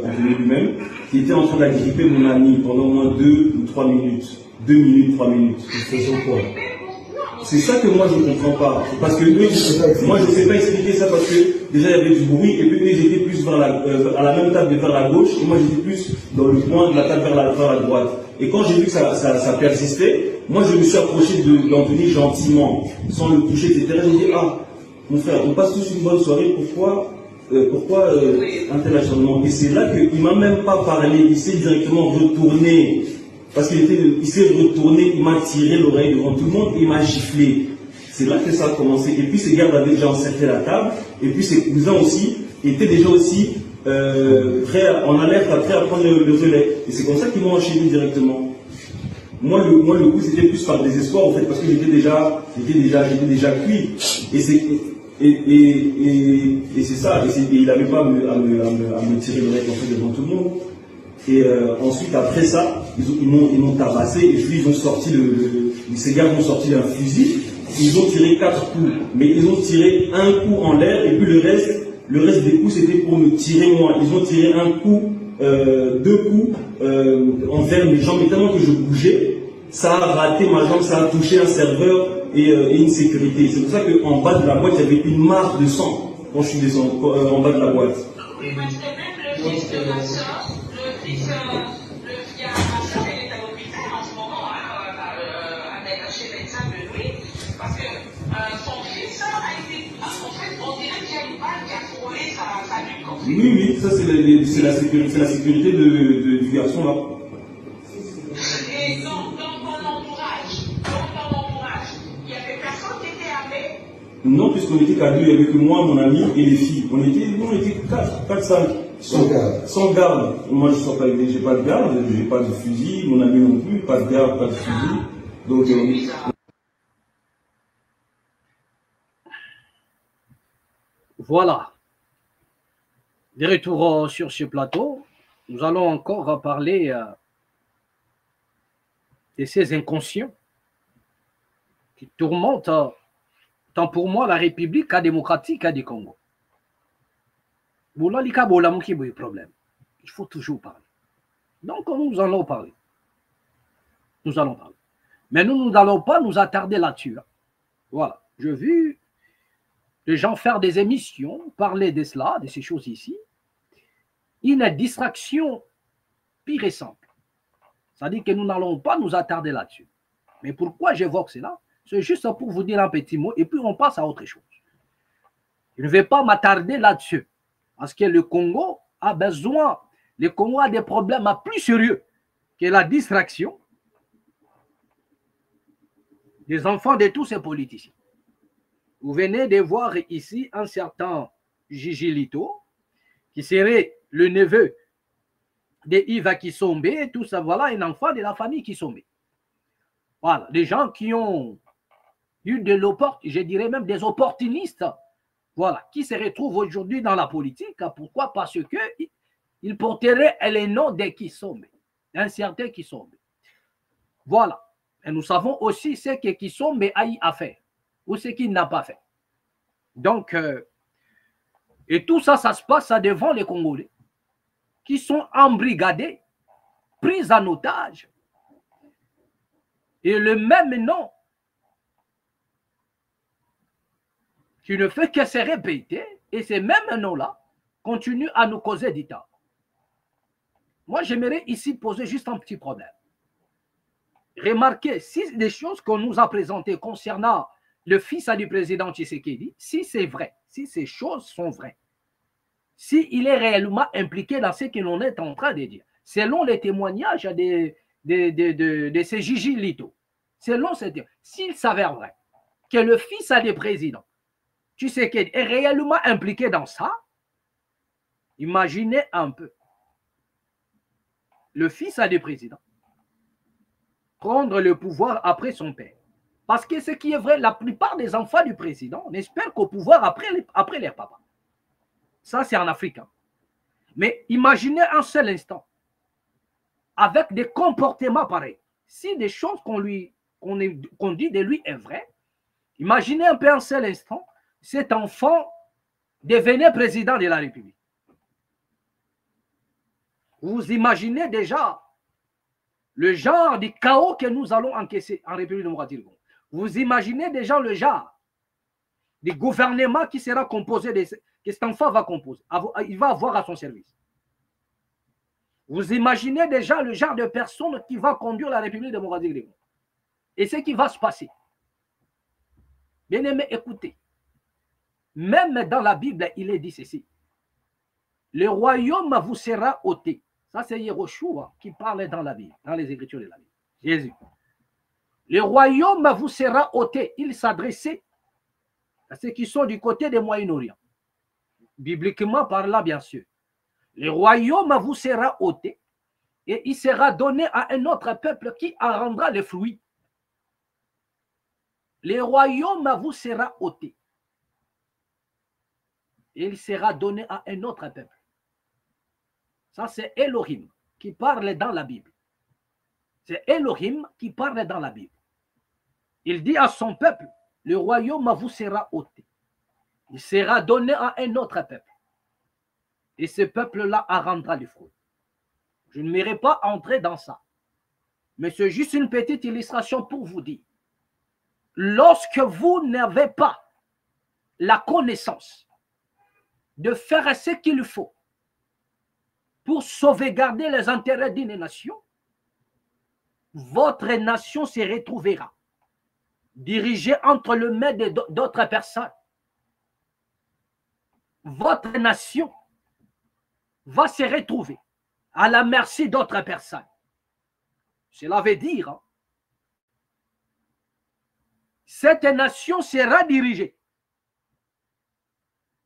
Anthony lui-même, qui était en train d'agripper mon ami pendant au moins 2 ou 3 minutes. 2 minutes, 3 minutes. C'est ça que moi je ne comprends pas. Parce que eux, moi je ne sais pas expliquer ça parce que déjà il y avait du bruit et puis eux ils étaient plus à la même table vers la gauche et moi j'étais plus dans le coin de la table vers la droite. Et quand j'ai vu que ça persistait, moi je me suis approché d'Anthony gentiment, sans le toucher, etc. J'ai dit, ah, mon frère, on passe tous une bonne soirée, pourquoi un tel acharnement? Et c'est là qu'il ne m'a même pas parlé, il s'est directement retourné. Parce qu'il s'est retourné, il m'a tiré l'oreille devant tout le monde et il m'a giflé. C'est là que ça a commencé. Et puis ses gardes avaient déjà encerclé la table. Et puis ses cousins aussi étaient déjà aussi en alerte, prêts à prendre le relais. Et c'est comme ça qu'ils m'ont enchaîné directement. Moi, le coup, c'était plus par désespoir, en fait, parce que j'étais déjà cuit. Et c'est ça. Et il n'avait pas à me tirer l'oreille en fait, devant tout le monde. Et ensuite, après ça, ils m'ont tabassé et puis ils ont sorti ces gars ont sorti un fusil. Ils ont tiré 4 coups, mais ils ont tiré un coup en l'air et puis le reste des coups c'était pour me tirer moi. Ils ont tiré un coup, 2 coups envers mes jambes, et tellement que je bougeais, ça a raté ma jambe, ça a touché un serveur et une sécurité. C'est pour ça qu'en bas de la boîte, il y avait une marque de sang quand je suis descendu en bas de la boîte. Oui, parce que même le fils de ma soeur, ma soeur, elle est à l'hôpital en ce moment, chez médecin de lui, pas qui a frôlé sa lutte contre. Oui, ça c'est la sécurité du garçon là. Et dans ton entourage, il y avait personne qui était armé? Non, puisqu'on était qu'à deux, il n'y avait que moi, mon ami et les filles. On était 4-5. Sans garde. Moi, je n'ai pas de garde, je n'ai pas de fusil, mon ami non plus, pas de garde, pas de fusil. Donc, voilà. De retour sur ce plateau, nous allons encore parler de ces inconscients qui tourmentent tant pour moi la République démocratique du Congo. Problème. Il faut toujours parler. Donc nous allons parler. Nous allons parler. Mais nous n'allons pas nous attarder là-dessus. Voilà. J'ai vu les gens faire des émissions, parler de cela, de ces choses ici. Une distraction pire et simple. C'est-à-dire que nous n'allons pas nous attarder là-dessus. Mais pourquoi j'évoque cela? C'est juste pour vous dire un petit mot et puis on passe à autre chose. Je ne vais pas m'attarder là-dessus. Parce que le Congo a besoin, le Congo a des problèmes plus sérieux que la distraction des enfants de tous ces politiciens. Vous venez de voir ici un certain Gigi Lito, qui serait le neveu de Yves Kisombe, et tout ça, voilà, un enfant de la famille Kisombe. Voilà, des gens qui ont eu de l'opportunité, je dirais même des opportunistes, voilà, qui se retrouvent aujourd'hui dans la politique. Pourquoi? Parce qu'ils porteraient les noms de Kisombe, d'un certain Kisombe. Voilà. Et nous savons aussi ce que Kisombe a fait, ou ce qu'il n'a pas fait. Donc, et tout ça, ça se passe devant les Congolais, qui sont embrigadés, pris en otage. Et le même nom qui ne fait que se répéter, et ces mêmes noms-là continuent à nous causer du tort. Moi, j'aimerais ici poser juste un petit problème. Remarquez, si les choses qu'on nous a présentées concernant le fils du président Tshisekedi, si c'est vrai, si ces choses sont vraies, s'il est réellement impliqué dans ce que l'on est en train de dire, selon les témoignages de ces Gigi Lito, selon ces témoignages, s'il s'avère vrai que le fils du président Tshisekedi est réellement impliqué dans ça, imaginez un peu le fils du président prendre le pouvoir après son père. Parce que ce qui est vrai, la plupart des enfants du président n'espèrent qu'au pouvoir après leur papa. Ça, c'est en Afrique. Mais imaginez un seul instant, avec des comportements pareils, si des choses qu'on dit de lui est vrai, imaginez un peu un seul instant, cet enfant devenait président de la République. Vous imaginez déjà le genre de chaos que nous allons encaisser en République démocratique du Congo. Vous imaginez déjà le genre de gouvernement qui sera composé que cet enfant va composer, il va avoir à son service. Vous imaginez déjà le genre de personne qui va conduire la République démocratique du Congo. Et ce qui va se passer. Bien aimé, écoutez. Même dans la Bible, il est dit ceci. Le royaume vous sera ôté. Ça, c'est Yehoshua qui parle dans la Bible, dans les Écritures de la Bible. Jésus. Le royaume vous sera ôté. Il s'adressait à ceux qui sont du côté des Moyen-Orient. Bibliquement par là, bien sûr. Le royaume vous sera ôté et il sera donné à un autre peuple qui en rendra le fruit. Le royaume vous sera ôté et il sera donné à un autre peuple. Ça, c'est Elohim qui parle dans la Bible. C'est Elohim qui parle dans la Bible. Il dit à son peuple, le royaume vous sera ôté. Il sera donné à un autre peuple. Et ce peuple-là rendra les fruits. Je ne m'irai pas entrer dans ça. Mais c'est juste une petite illustration pour vous dire. Lorsque vous n'avez pas la connaissance de faire ce qu'il faut pour sauvegarder les intérêts d'une nation, votre nation se retrouvera dirigée entre les mains d'autres personnes. votre nation va se retrouver à la merci d'autres personnes. Cela veut dire, hein, cette nation sera dirigée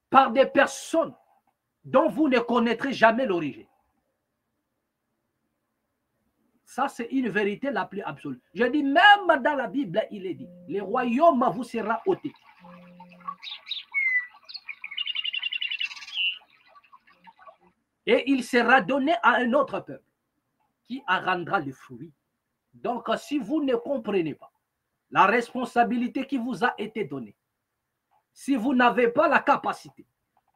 par des personnes dont vous ne connaîtrez jamais l'origine. Ça, c'est une vérité la plus absolue. Je dis, même dans la Bible, il est dit, le royaume vous sera ôté. Et il sera donné à un autre peuple qui en rendra le fruit. Donc, si vous ne comprenez pas la responsabilité qui vous a été donnée, si vous n'avez pas la capacité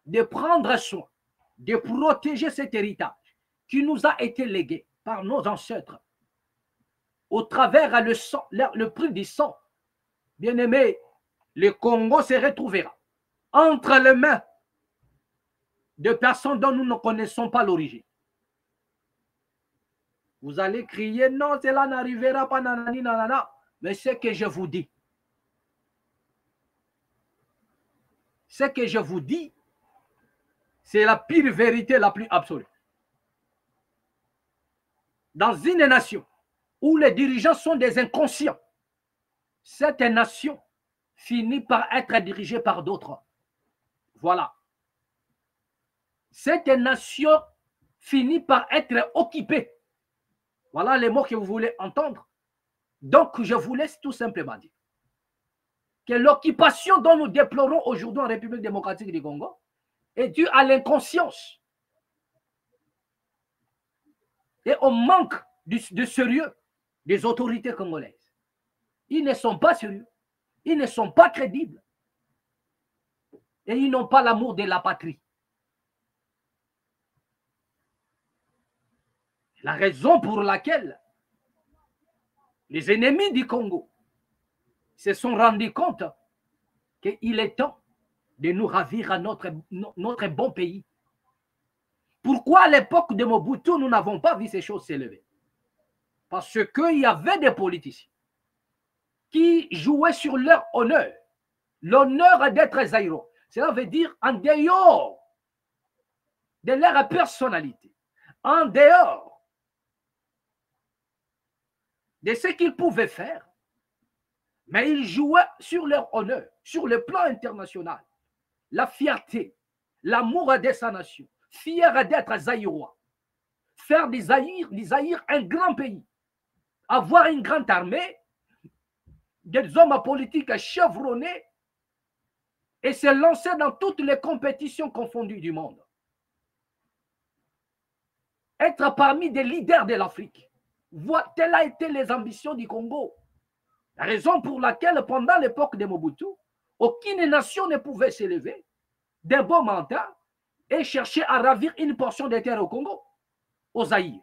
de prendre soin, de protéger cet héritage qui nous a été légué par nos ancêtres, au travers le prix du sang, bien aimé, le Congo se retrouvera entre les mains de personnes dont nous ne connaissons pas l'origine. Vous allez crier, non, cela n'arrivera pas, nanani, nanana. Mais ce que je vous dis, c'est la pire vérité la plus absolue. Dans une nation où les dirigeants sont des inconscients, cette nation finit par être dirigée par d'autres. Voilà. Cette nation finit par être occupée. Voilà les mots que vous voulez entendre. Donc, je vous laisse tout simplement dire que l'occupation dont nous déplorons aujourd'hui en République démocratique du Congo est due à l'inconscience et au manque de sérieux des autorités congolaises. Ils ne sont pas sérieux, ils ne sont pas crédibles et ils n'ont pas l'amour de la patrie. La raison pour laquelle les ennemis du Congo se sont rendus compte qu'il est temps de nous ravir à notre bon pays. Pourquoi à l'époque de Mobutu, nous n'avons pas vu ces choses s'élever? Parce qu'il y avait des politiciens qui jouaient sur leur honneur, l'honneur d'être Zaïro. Cela veut dire en dehors de leur personnalité, en dehors de ce qu'ils pouvaient faire, mais ils jouaient sur leur honneur, sur le plan international, la fierté, l'amour de sa nation, fier d'être Zaïrois, faire des Zaïre un grand pays, avoir une grande armée, des hommes politiques chevronnés et se lancer dans toutes les compétitions confondues du monde. Être parmi des leaders de l'Afrique. Telles a été les ambitions du Congo. La raison pour laquelle, pendant l'époque de Mobutu, aucune nation ne pouvait s'élever d'un bon mandat et chercher à ravir une portion des terres au Congo, au Zaïre.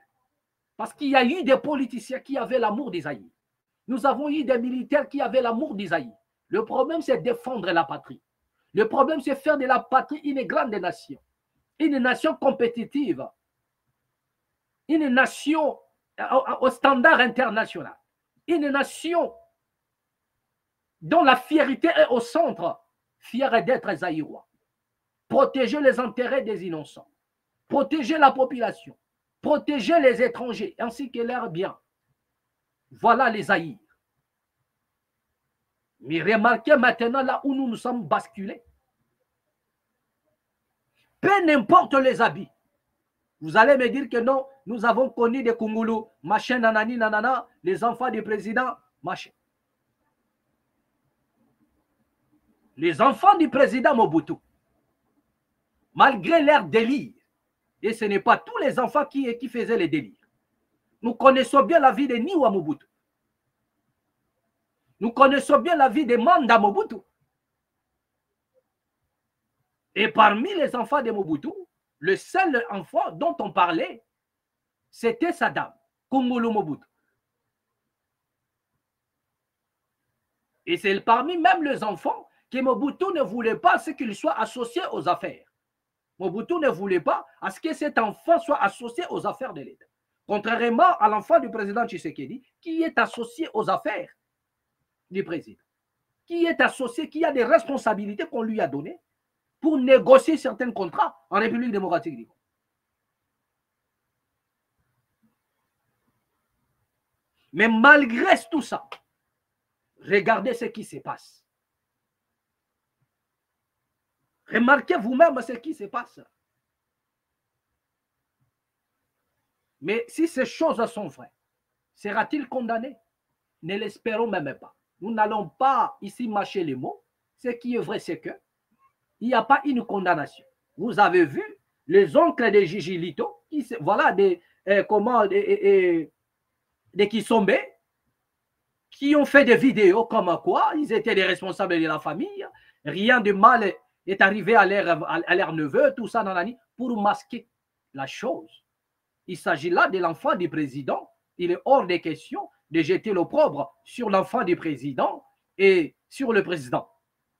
Parce qu'il y a eu des politiciens qui avaient l'amour des Zaïre. Nous avons eu des militaires qui avaient l'amour des Zaïre. Le problème, c'est défendre la patrie. Le problème, c'est faire de la patrie une grande nation. Une nation compétitive. Une nation au standard international. Une nation dont la fierté est au centre, fière d'être zaïrois. Protéger les intérêts des innocents, protéger la population, protéger les étrangers ainsi que leurs biens. Voilà les Zaïre. Mais remarquez maintenant là où nous nous sommes basculés. Peu n'importe les habits. Vous allez me dire que non, nous avons connu des Kungulu, machin, nanani, nanana, les enfants du président, machin. Les enfants du président Mobutu, malgré leur délire, et ce n'est pas tous les enfants qui faisaient les délires. Nous connaissons bien la vie de Niwa Mobutu. Nous connaissons bien la vie de Manda Mobutu. Et parmi les enfants de Mobutu, le seul enfant dont on parlait, c'était Saddam, Kungulu Mobutu. Et c'est parmi même les enfants que Mobutu ne voulait pas ce qu'il soit associé aux affaires. Mobutu ne voulait pas à ce que cet enfant soit associé aux affaires de l'État. Contrairement à l'enfant du président Tshisekedi, qui est associé aux affaires du président, qui est associé, qui a des responsabilités qu'on lui a données, pour négocier certains contrats en République démocratique du Congo. Mais malgré tout ça, regardez ce qui se passe. Remarquez vous-même ce qui se passe. Mais si ces choses sont vraies, sera-t-il condamné? Ne l'espérons même pas. Nous n'allons pas ici mâcher les mots. Ce qui est vrai, c'est que il n'y a pas une condamnation. Vous avez vu les oncles de Gigi Lito, voilà des Kisombe, qui ont fait des vidéos comme quoi ils étaient des responsables de la famille. Rien de mal est arrivé à leur neveu, tout ça, pour masquer la chose. Il s'agit là de l'enfant du président. Il est hors des questions de jeter l'opprobre sur l'enfant du président et sur le président.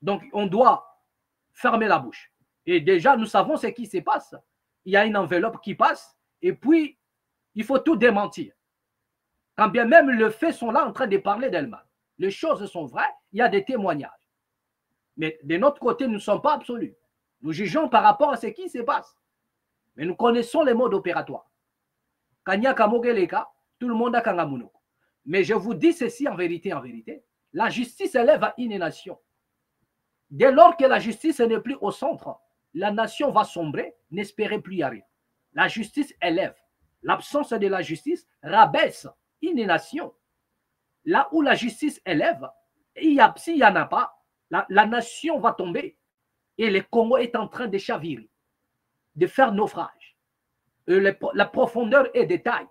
Donc, on doit fermer la bouche. Et déjà, nous savons ce qui se passe. Il y a une enveloppe qui passe et puis, il faut tout démentir. Quand bien même les faits sont là en train de parler d'elles-mêmes. Les choses sont vraies, il y a des témoignages. Mais de notre côté, nous ne sommes pas absolus. Nous jugeons par rapport à ce qui se passe. Mais nous connaissons les modes opératoires. Kanyaka Mogeleka, tout le monde a Kangamunoko. Mais je vous dis ceci en vérité, la justice élève à une nation. Dès lors que la justice n'est plus au centre, la nation va sombrer, n'espérez plus y arriver. La justice élève. L'absence de la justice rabaisse une nation. Là où la justice élève, s'il n'y en a pas, la nation va tomber. Et le Congo est en train de chavirer, de faire naufrage. La profondeur et détail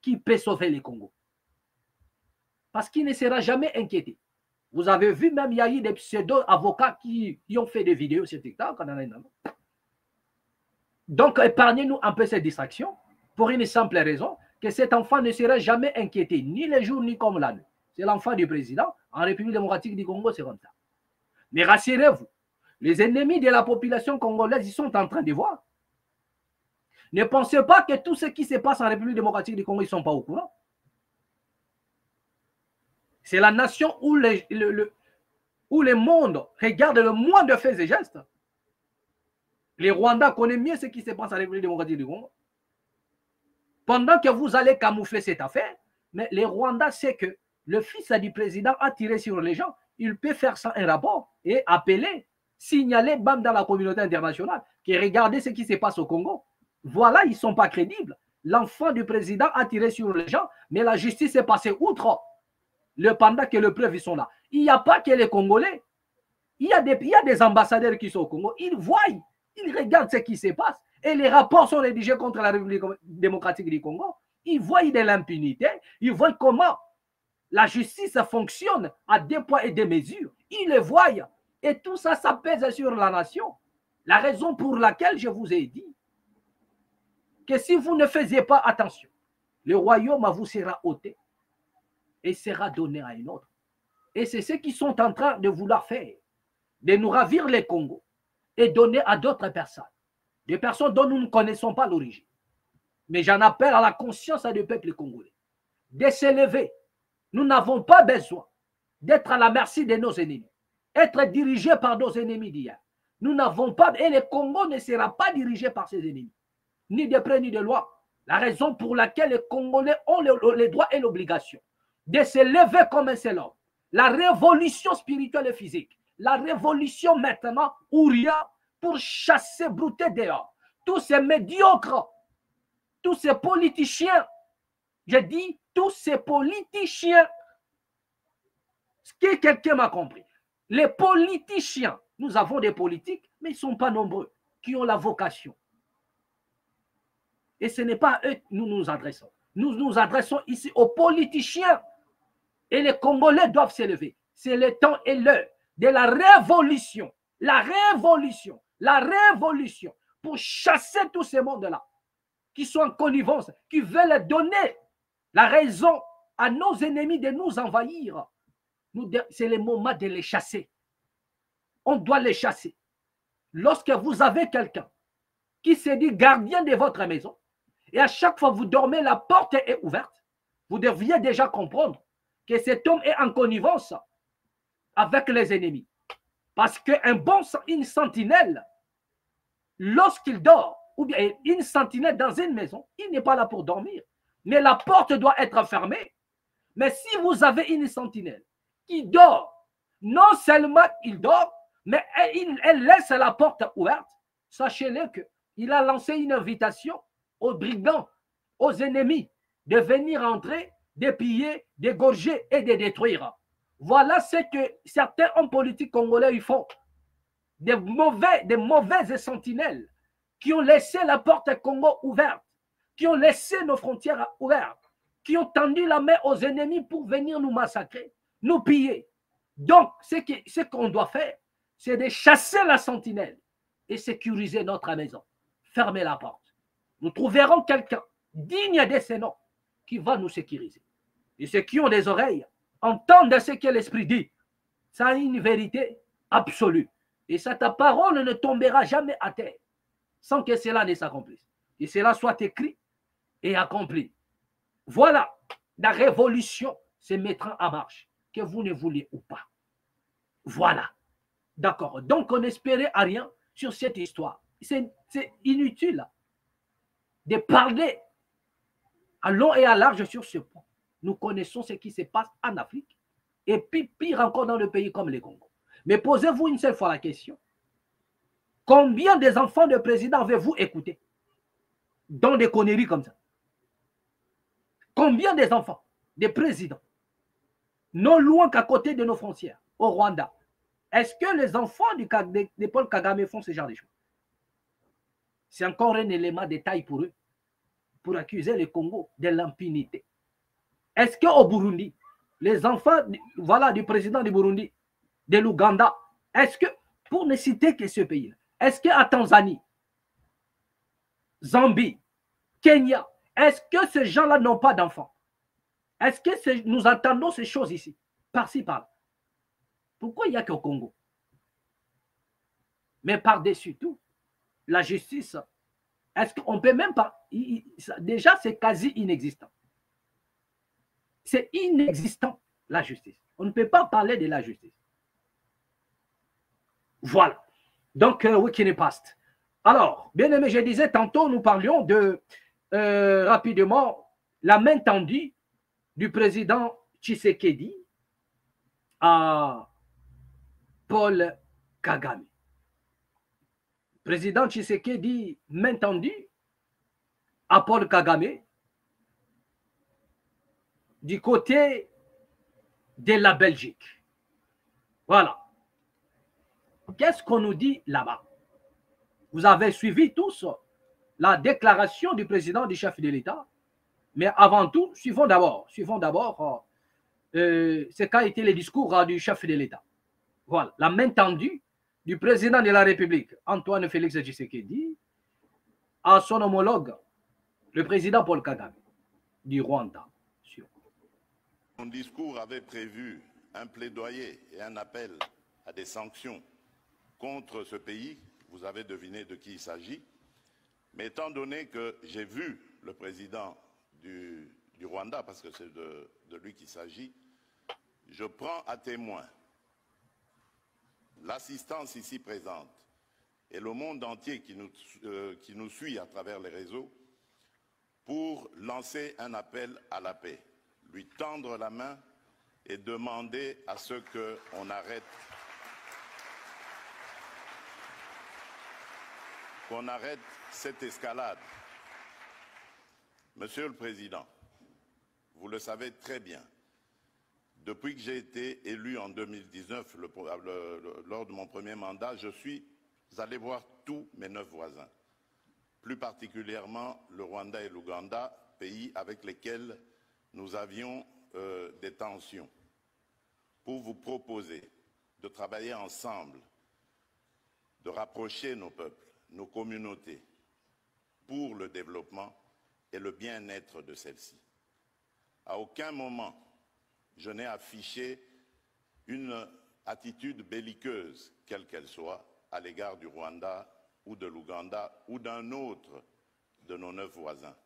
qui peut sauver le Congo. Parce qu'il ne sera jamais inquiété. Vous avez vu, même il y a eu des pseudo-avocats qui ont fait des vidéos sur TikTok. Donc, épargnez-nous un peu cette distraction pour une simple raison, que cet enfant ne sera jamais inquiété, ni le jour, ni comme la nuit. C'est l'enfant du président. En République démocratique du Congo, c'est comme ça. Mais rassurez-vous, les ennemis de la population congolaise, ils sont en train de voir. Ne pensez pas que tout ce qui se passe en République démocratique du Congo, ils ne sont pas au courant. C'est la nation où le monde regarde le moins de faits et gestes. Les Rwandais connaissent mieux ce qui se passe en République démocratique du Congo. Pendant que vous allez camoufler cette affaire, mais les Rwandais savent que le fils du président a tiré sur les gens. Il peut faire ça un rapport et appeler, signaler bam dans la communauté internationale que regardez ce qui se passe au Congo. Voilà, ils ne sont pas crédibles. L'enfant du président a tiré sur les gens, mais la justice est passée outre. Pendant que les preuves sont là. Il n'y a pas que les Congolais. Il y a des ambassadeurs qui sont au Congo. Ils voient, ils regardent ce qui se passe. Et les rapports sont rédigés contre la République démocratique du Congo. Ils voient de l'impunité. Ils voient comment la justice fonctionne à des poids et des mesures. Ils le voient. Et tout ça, ça pèse sur la nation. La raison pour laquelle je vous ai dit que si vous ne faisiez pas attention, le royaume vous sera ôté et sera donné à un autre. Et c'est ce qu'ils sont en train de vouloir faire, de nous ravir les Congos et donner à d'autres personnes, des personnes dont nous ne connaissons pas l'origine. Mais j'en appelle à la conscience du peuple congolais, de s'élever. Nous n'avons pas besoin d'être à la merci de nos ennemis, être dirigés par nos ennemis d'hier. Nous n'avons pas, et le Congo ne sera pas dirigé par ses ennemis, ni de près ni de loin. La raison pour laquelle les Congolais ont les droits et l'obligation de se lever comme un seul homme. La révolution spirituelle et physique. La révolution maintenant, Ouria, pour chasser, brouter dehors. Tous ces médiocres, tous ces politiciens, je dis tous ces politiciens, ce que quelqu'un m'a compris. Les politiciens, nous avons des politiques, mais ils ne sont pas nombreux, qui ont la vocation. Et ce n'est pas à eux que nous nous adressons. Nous nous adressons ici aux politiciens. Et les Congolais doivent s'élever. C'est le temps et l'heure de la révolution. La révolution. La révolution. Pour chasser tous ces mondes-là. Qui sont en connivence. Qui veulent donner la raison à nos ennemis de nous envahir. C'est le moment de les chasser. On doit les chasser. Lorsque vous avez quelqu'un qui se dit gardien de votre maison, et à chaque fois vous dormez, la porte est ouverte, vous devriez déjà comprendre que cet homme est en connivence avec les ennemis. Parce qu'une sentinelle lorsqu'il dort, ou bien une sentinelle dans une maison, il n'est pas là pour dormir. Mais la porte doit être fermée. Mais si vous avez une sentinelle qui dort, non seulement il dort, mais elle laisse la porte ouverte, sachez-le qu'il a lancé une invitation aux brigands, aux ennemis, de venir entrer, de piller, d'égorger et de détruire. Voilà ce que certains hommes politiques congolais y font. Des mauvaises sentinelles qui ont laissé la porte Congo ouverte, qui ont laissé nos frontières ouvertes, qui ont tendu la main aux ennemis pour venir nous massacrer, nous piller. Donc, ce qu'on doit faire, c'est de chasser la sentinelle et sécuriser notre maison. Fermer la porte. Nous trouverons quelqu'un digne de ce nom qui va nous sécuriser. Et ceux qui ont des oreilles entendent ce que l'Esprit dit. Ça a une vérité absolue. Et cette parole ne tombera jamais à terre sans que cela ne s'accomplisse. Et cela soit écrit et accompli. Voilà, la révolution se mettra en marche, que vous ne voulez ou pas. Voilà. D'accord. Donc, on n'espérait à rien sur cette histoire. C'est inutile de parler à long et à large sur ce point. Nous connaissons ce qui se passe en Afrique et puis pire encore dans le pays comme le Congo. Mais posez-vous une seule fois la question. Combien des enfants de président avez-vous écouté dans des conneries comme ça? Combien des enfants des présidents, non loin qu'à côté de nos frontières, au Rwanda, est-ce que les enfants de Paul Kagame font ce genre de choses? C'est encore un élément de taille pour eux, pour accuser le Congo de l'impunité. Est-ce qu'au Burundi, les enfants du président du Burundi, de l'Ouganda, est-ce que, pour ne citer que ce pays-là, est-ce qu'à Tanzanie, Zambie, Kenya, est-ce que ces gens-là n'ont pas d'enfants? Est-ce que nous entendons ces choses ici, par-ci, par-là? Pourquoi il n'y a qu'au Congo? Mais par-dessus tout, la justice, est-ce qu'on peut même pas... Déjà, c'est quasi inexistant. C'est inexistant, la justice. On ne peut pas parler de la justice. Voilà. Donc, Weekend Past. Alors, bien aimé, je disais tantôt, nous parlions de, rapidement, la main tendue du président Tshisekedi à Paul Kagame. Président Tshisekedi, main tendue à Paul Kagame du côté de la Belgique. Voilà. Qu'est-ce qu'on nous dit là-bas? Vous avez suivi tous la déclaration du président du chef de l'État. Mais avant tout, suivons d'abord ce qu'a été le discours du chef de l'État. Voilà, la main tendue du président de la République, Antoine Félix Tshisekedi, à son homologue, le président Paul Kagame, du Rwanda. Mon discours avait prévu un plaidoyer et un appel à des sanctions contre ce pays. Vous avez deviné de qui il s'agit. Mais étant donné que j'ai vu le président du Rwanda, parce que c'est de lui qu'il s'agit, je prends à témoin l'assistance ici présente et le monde entier qui nous suit à travers les réseaux pour lancer un appel à la paix, lui tendre la main et demander à ce qu'on arrête cette escalade. Monsieur le Président, vous le savez très bien, depuis que j'ai été élu en 2019, lors de mon premier mandat, je suis allé voir tous mes 9 voisins, plus particulièrement le Rwanda et l'Ouganda, pays avec lesquels nous avions des tensions, pour vous proposer de travailler ensemble, de rapprocher nos peuples, nos communautés, pour le développement et le bien-être de celles-ci. À aucun moment, je n'ai affiché une attitude belliqueuse, quelle qu'elle soit, à l'égard du Rwanda ou de l'Ouganda ou d'un autre de nos 9 voisins.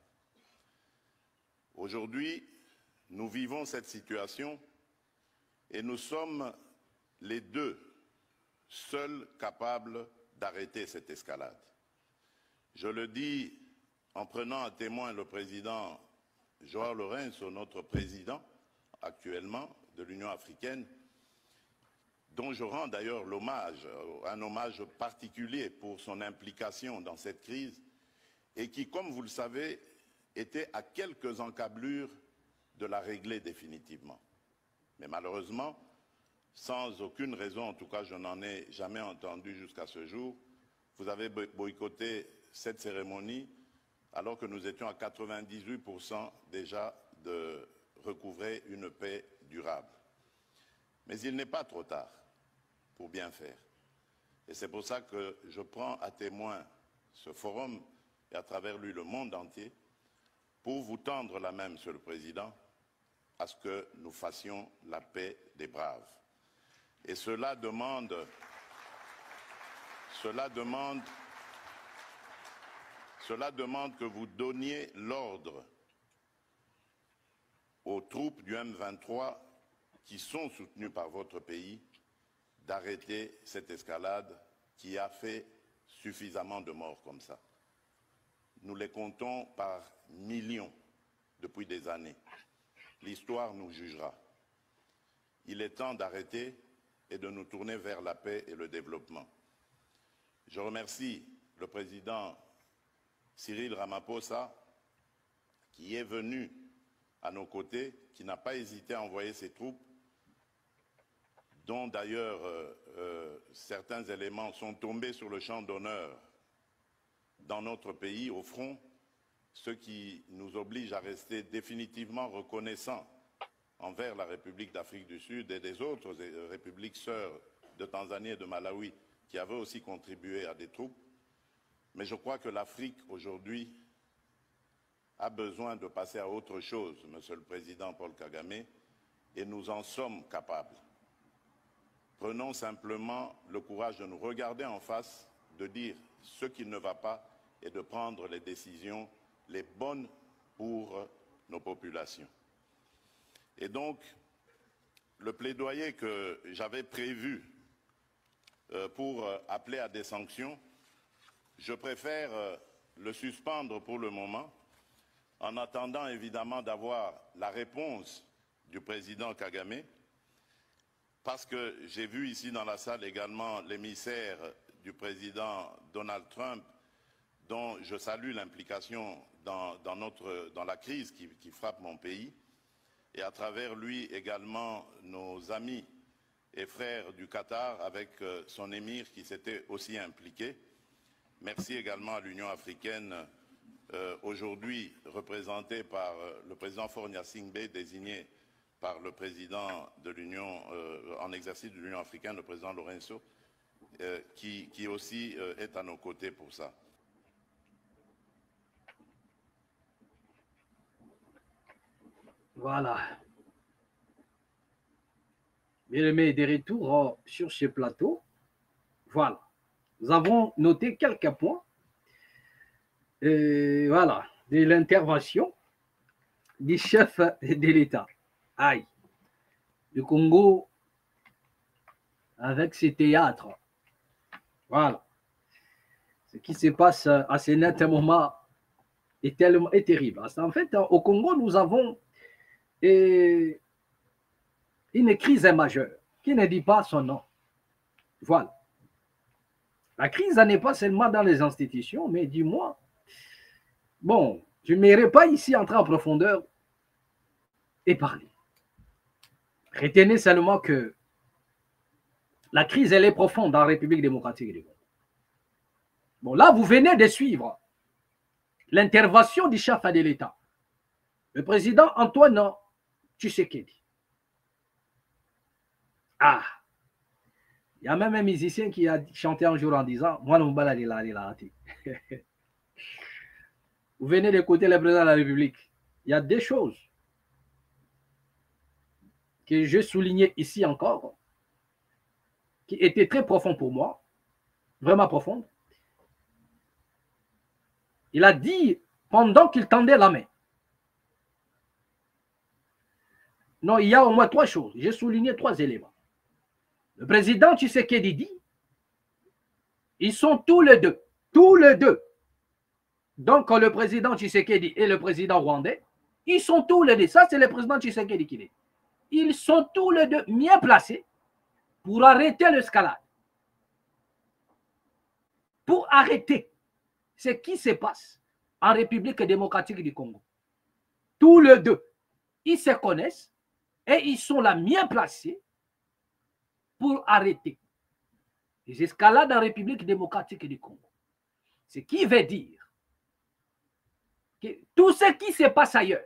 Aujourd'hui, nous vivons cette situation et nous sommes les deux seuls capables d'arrêter cette escalade. Je le dis en prenant à témoin le président João Lourenço, notre président actuellement de l'Union africaine, dont je rends d'ailleurs l'hommage, un hommage particulier pour son implication dans cette crise, et qui, comme vous le savez, était à quelques encablures de la régler définitivement. Mais malheureusement, sans aucune raison, en tout cas je n'en ai jamais entendu jusqu'à ce jour, vous avez boycotté cette cérémonie alors que nous étions à 98% déjà de recouvrer une paix durable. Mais il n'est pas trop tard pour bien faire. Et c'est pour ça que je prends à témoin ce forum et à travers lui le monde entier pour vous tendre la main, Monsieur le Président, à ce que nous fassions la paix des braves. Et cela demande que vous donniez l'ordre aux troupes du M23 qui sont soutenues par votre pays d'arrêter cette escalade qui a fait suffisamment de morts comme ça. Nous les comptons par millions depuis des années. L'histoire nous jugera. Il est temps d'arrêter et de nous tourner vers la paix et le développement. Je remercie le président Cyril Ramaphosa qui est venu à nos côtés, qui n'a pas hésité à envoyer ses troupes, dont d'ailleurs certains éléments sont tombés sur le champ d'honneur dans notre pays, au front, ce qui nous oblige à rester définitivement reconnaissants envers la République d'Afrique du Sud et des autres républiques sœurs de Tanzanie et de Malawi qui avaient aussi contribué à des troupes. Mais je crois que l'Afrique aujourd'hui a besoin de passer à autre chose, Monsieur le Président Paul Kagame, et nous en sommes capables. Prenons simplement le courage de nous regarder en face, de dire ce qui ne va pas et de prendre les décisions les bonnes pour nos populations. Et donc, le plaidoyer que j'avais prévu pour appeler à des sanctions, je préfère le suspendre pour le moment, en attendant évidemment d'avoir la réponse du président Kagame, parce que j'ai vu ici dans la salle également l'émissaire du président Donald Trump, dont je salue l'implication dans la crise qui frappe mon pays, et à travers lui également nos amis et frères du Qatar avec son émir qui s'était aussi impliqué. Merci également à l'Union africaine, aujourd'hui représentée par le président Faure Gnassingbé, désigné par le président de l'Union, en exercice de l'Union africaine, le président Lourenço, qui aussi est à nos côtés pour ça. Voilà. Bien-aimés, des retours sur ce plateau. Voilà. Nous avons noté quelques points. Voilà. De l'intervention du chef de l'État. Aïe. Le Congo avec ses théâtres. Voilà. Ce qui se passe à ce net moment est terrible. En fait, au Congo, nous avons une crise majeure qui ne dit pas son nom. Voilà. La crise n'est pas seulement dans les institutions, mais du moins, bon, je n'irai pas ici entrer en profondeur et parler. Retenez seulement que la crise, elle est profonde dans la République démocratique du Congo. Bon, là, vous venez de suivre l'intervention du chef de l'État, le président Antoine Tshisekedi. Ah, il y a même un musicien qui a chanté un jour en disant « Moi, non, vous venez d'écouter le président de la République. Il y a des choses que je soulignais ici encore, qui étaient très profondes pour moi, vraiment profondes. Il a dit, pendant qu'il tendait la main, non, il y a au moins trois choses. J'ai souligné trois éléments. Le président Tshisekedi dit, ils sont tous les deux Donc, le président Tshisekedi et le président rwandais, ils sont tous les deux, ça c'est le président Tshisekedi qui dit, ils sont tous les deux bien placés pour arrêter l'escalade, pour arrêter ce qui se passe en République démocratique du Congo. Tous les deux, ils se connaissent et ils sont là bien placés pour arrêter les escalades en République démocratique du Congo. Ce qui veut dire que tout ce qui se passe ailleurs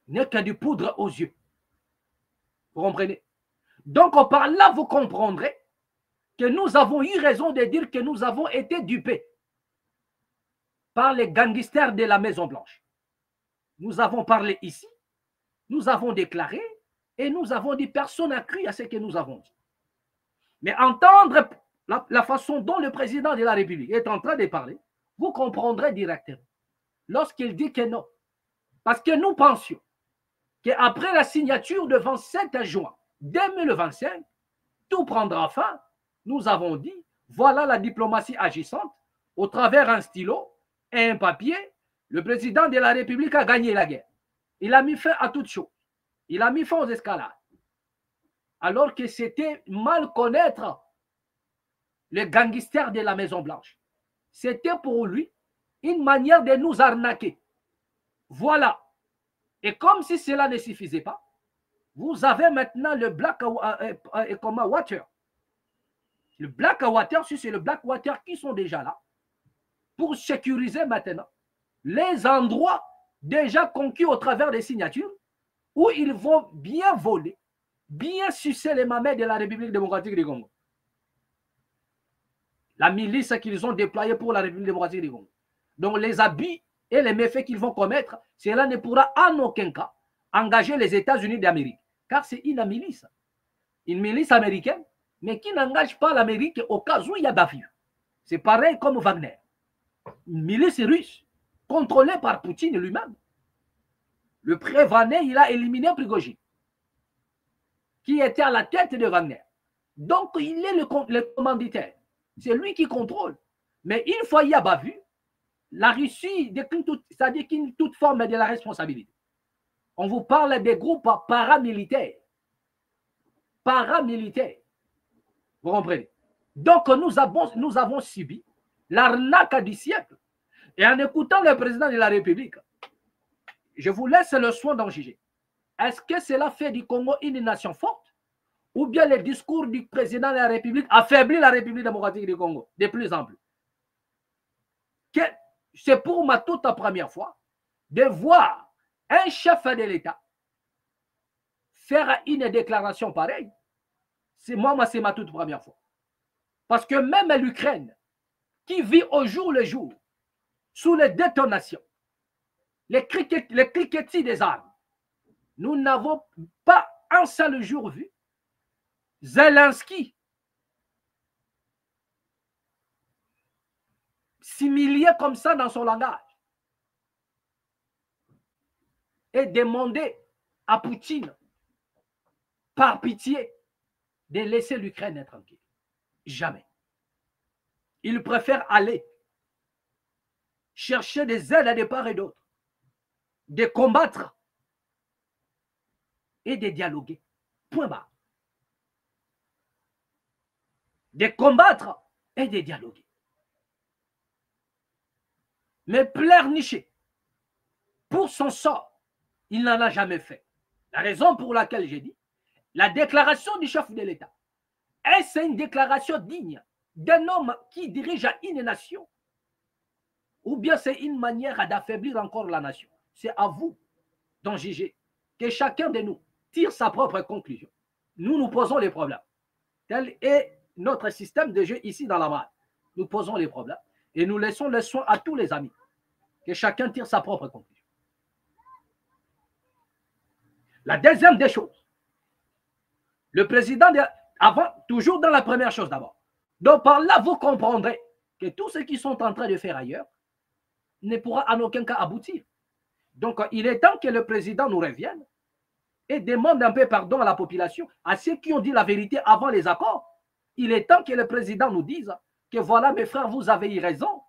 n'est que du poudre aux yeux. Vous comprenez? Donc, par là, vous comprendrez que nous avons eu raison de dire que nous avons été dupés par les gangsters de la Maison-Blanche. Nous avons parlé ici, nous avons déclaré et nous avons dit personne n'a cru à ce que nous avons dit. Mais entendre la façon dont le président de la République est en train de parler, vous comprendrez directement lorsqu'il dit que non. Parce que nous pensions qu'après la signature de 27 juin 2025, tout prendra fin. Nous avons dit, voilà la diplomatie agissante, au travers un stylo et un papier, le président de la République a gagné la guerre. Il a mis fin à toutes choses. Il a mis fin aux escalades. Alors que c'était mal connaître les gangsters de la Maison-Blanche. C'était pour lui une manière de nous arnaquer. Voilà. Et comme si cela ne suffisait pas, vous avez maintenant le Blackwater. Le Blackwater, si c'est le Blackwater qui sont déjà là, pour sécuriser maintenant les endroits déjà conquis au travers des signatures, où ils vont bien voler, bien sucer les mamelles de la République démocratique du Congo. La milice qu'ils ont déployée pour la République démocratique du Congo. Donc les abus et les méfaits qu'ils vont commettre, cela ne pourra en aucun cas engager les États-Unis d'Amérique. Car c'est une milice américaine, mais qui n'engage pas l'Amérique au cas où il y a bavure. C'est pareil comme Wagner. Une milice russe, contrôlée par Poutine lui-même. Le pré Wagner, il a éliminé Prigogine, qui était à la tête de Wagner. Donc, il est le commanditaire. C'est lui qui contrôle. Mais une fois il y a bavure, la Russie décline toute forme de la responsabilité. On vous parle des groupes paramilitaires. Paramilitaires. Vous comprenez? Donc, nous avons subi l'arnaque du siècle. Et en écoutant le président de la République, je vous laisse le soin d'en juger. Est-ce que cela fait du Congo une nation forte? Ou bien le discours du président de la République affaiblit la République démocratique du Congo de plus en plus? C'est pour ma toute première fois de voir un chef de l'État faire une déclaration pareille. C'est ma toute première fois. Parce que même l'Ukraine, qui vit au jour le jour, sous les détonations, les cliquetis des armes, nous n'avons pas un seul jour vu Zelensky s'humilier comme ça dans son langage et demander à Poutine, par pitié, de laisser l'Ukraine tranquille. Jamais. Il préfère aller chercher des aides à de part et d'autre, de combattre et de dialoguer. Point barre. De combattre et de dialoguer. Mais pleurnicher pour son sort, il n'en a jamais fait. La raison pour laquelle j'ai dit, la déclaration du chef de l'État, est-ce une déclaration digne d'un homme qui dirige une nation? Ou bien c'est une manière d'affaiblir encore la nation? C'est à vous d'en juger. Que chacun de nous tire sa propre conclusion. Nous nous posons les problèmes. Tel est notre système de jeu ici dans la malle. Nous posons les problèmes et nous laissons le soin à tous les amis. Que chacun tire sa propre conclusion. La deuxième des choses, le président, toujours dans la première chose d'abord. Donc par là, vous comprendrez que tout ce qu'ils sont en train de faire ailleurs ne pourra en aucun cas aboutir. Donc il est temps que le président nous revienne et demande un peu pardon à la population, à ceux qui ont dit la vérité avant les accords. Il est temps que le président nous dise que voilà, mes frères, vous avez eu raison.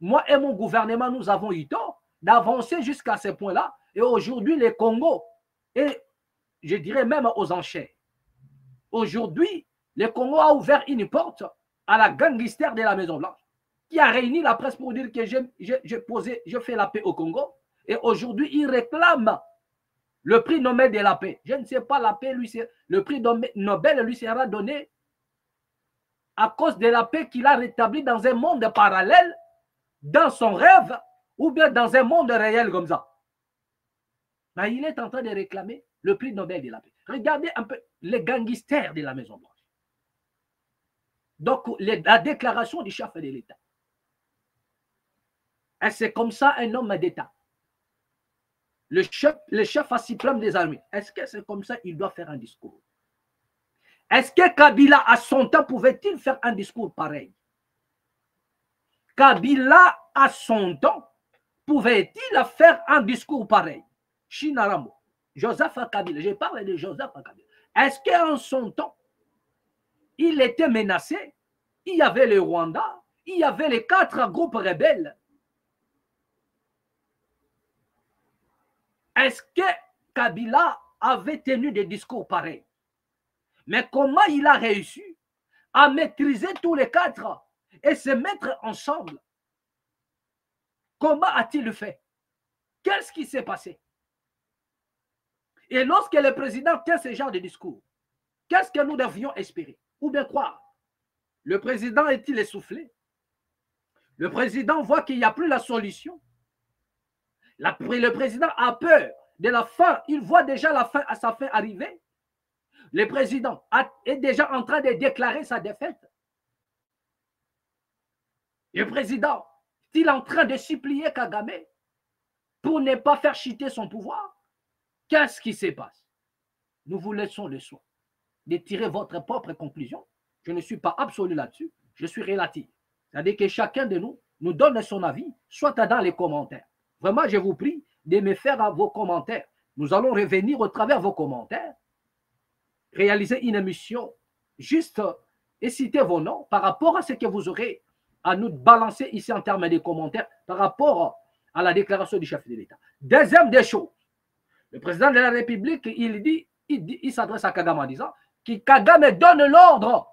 Moi et mon gouvernement, nous avons eu tort d'avancer jusqu'à ce point-là. Et aujourd'hui, le Congo, et je dirais même aux enchères. Aujourd'hui, le Congo a ouvert une porte à la gangster de la Maison-Blanche, qui a réuni la presse pour dire que je fais la paix au Congo. Et aujourd'hui, il réclame le prix Nobel de la paix. Je ne sais pas, la paix, le prix Nobel lui sera donné à cause de la paix qu'il a rétablie dans un monde parallèle, dans son rêve, ou bien dans un monde réel comme ça. Mais il est en train de réclamer le prix Nobel de la paix. Regardez un peu les gangsters de la Maison-Blanche. Donc, la déclaration du chef de l'État. Et c'est comme ça un homme d'État. Le chef suprême des armées. Est-ce que c'est comme ça qu'il doit faire un discours? Est-ce que Kabila, à son temps, pouvait-il faire un discours pareil? Kabila, à son temps, pouvait-il faire un discours pareil? Shinaramo, Joseph Kabila, je parle de Joseph Kabila. Est-ce qu'en son temps, il était menacé? Il y avait le Rwanda, il y avait les 4 groupes rebelles. Est-ce que Kabila avait tenu des discours pareils? Mais comment il a réussi à maîtriser tous les 4 et se mettre ensemble? Comment a-t-il fait? Qu'est-ce qui s'est passé? Et lorsque le président tient ce genre de discours, qu'est-ce que nous devions espérer ou bien croire? Le président est-il essoufflé? Le président voit qu'il n'y a plus la solution. Le président a peur de la fin. Il voit déjà la fin, à sa fin arriver. Le président est déjà en train de déclarer sa défaite. Le président est-il en train de supplier Kagame pour ne pas faire chuter son pouvoir? Qu'est-ce qui se passe? Nous vous laissons le soin de tirer votre propre conclusion. Je ne suis pas absolu là-dessus, je suis relatif. C'est-à-dire que chacun de nous nous donne son avis, soit dans les commentaires. Vraiment, je vous prie de me faire vos commentaires. Nous allons revenir au travers de vos commentaires, réaliser une émission juste et citer vos noms par rapport à ce que vous aurez à nous balancer ici en termes de commentaires par rapport à la déclaration du chef de l'État. Deuxième des choses, le président de la République, il s'adresse à Kagame en disant que Kagame donne l'ordre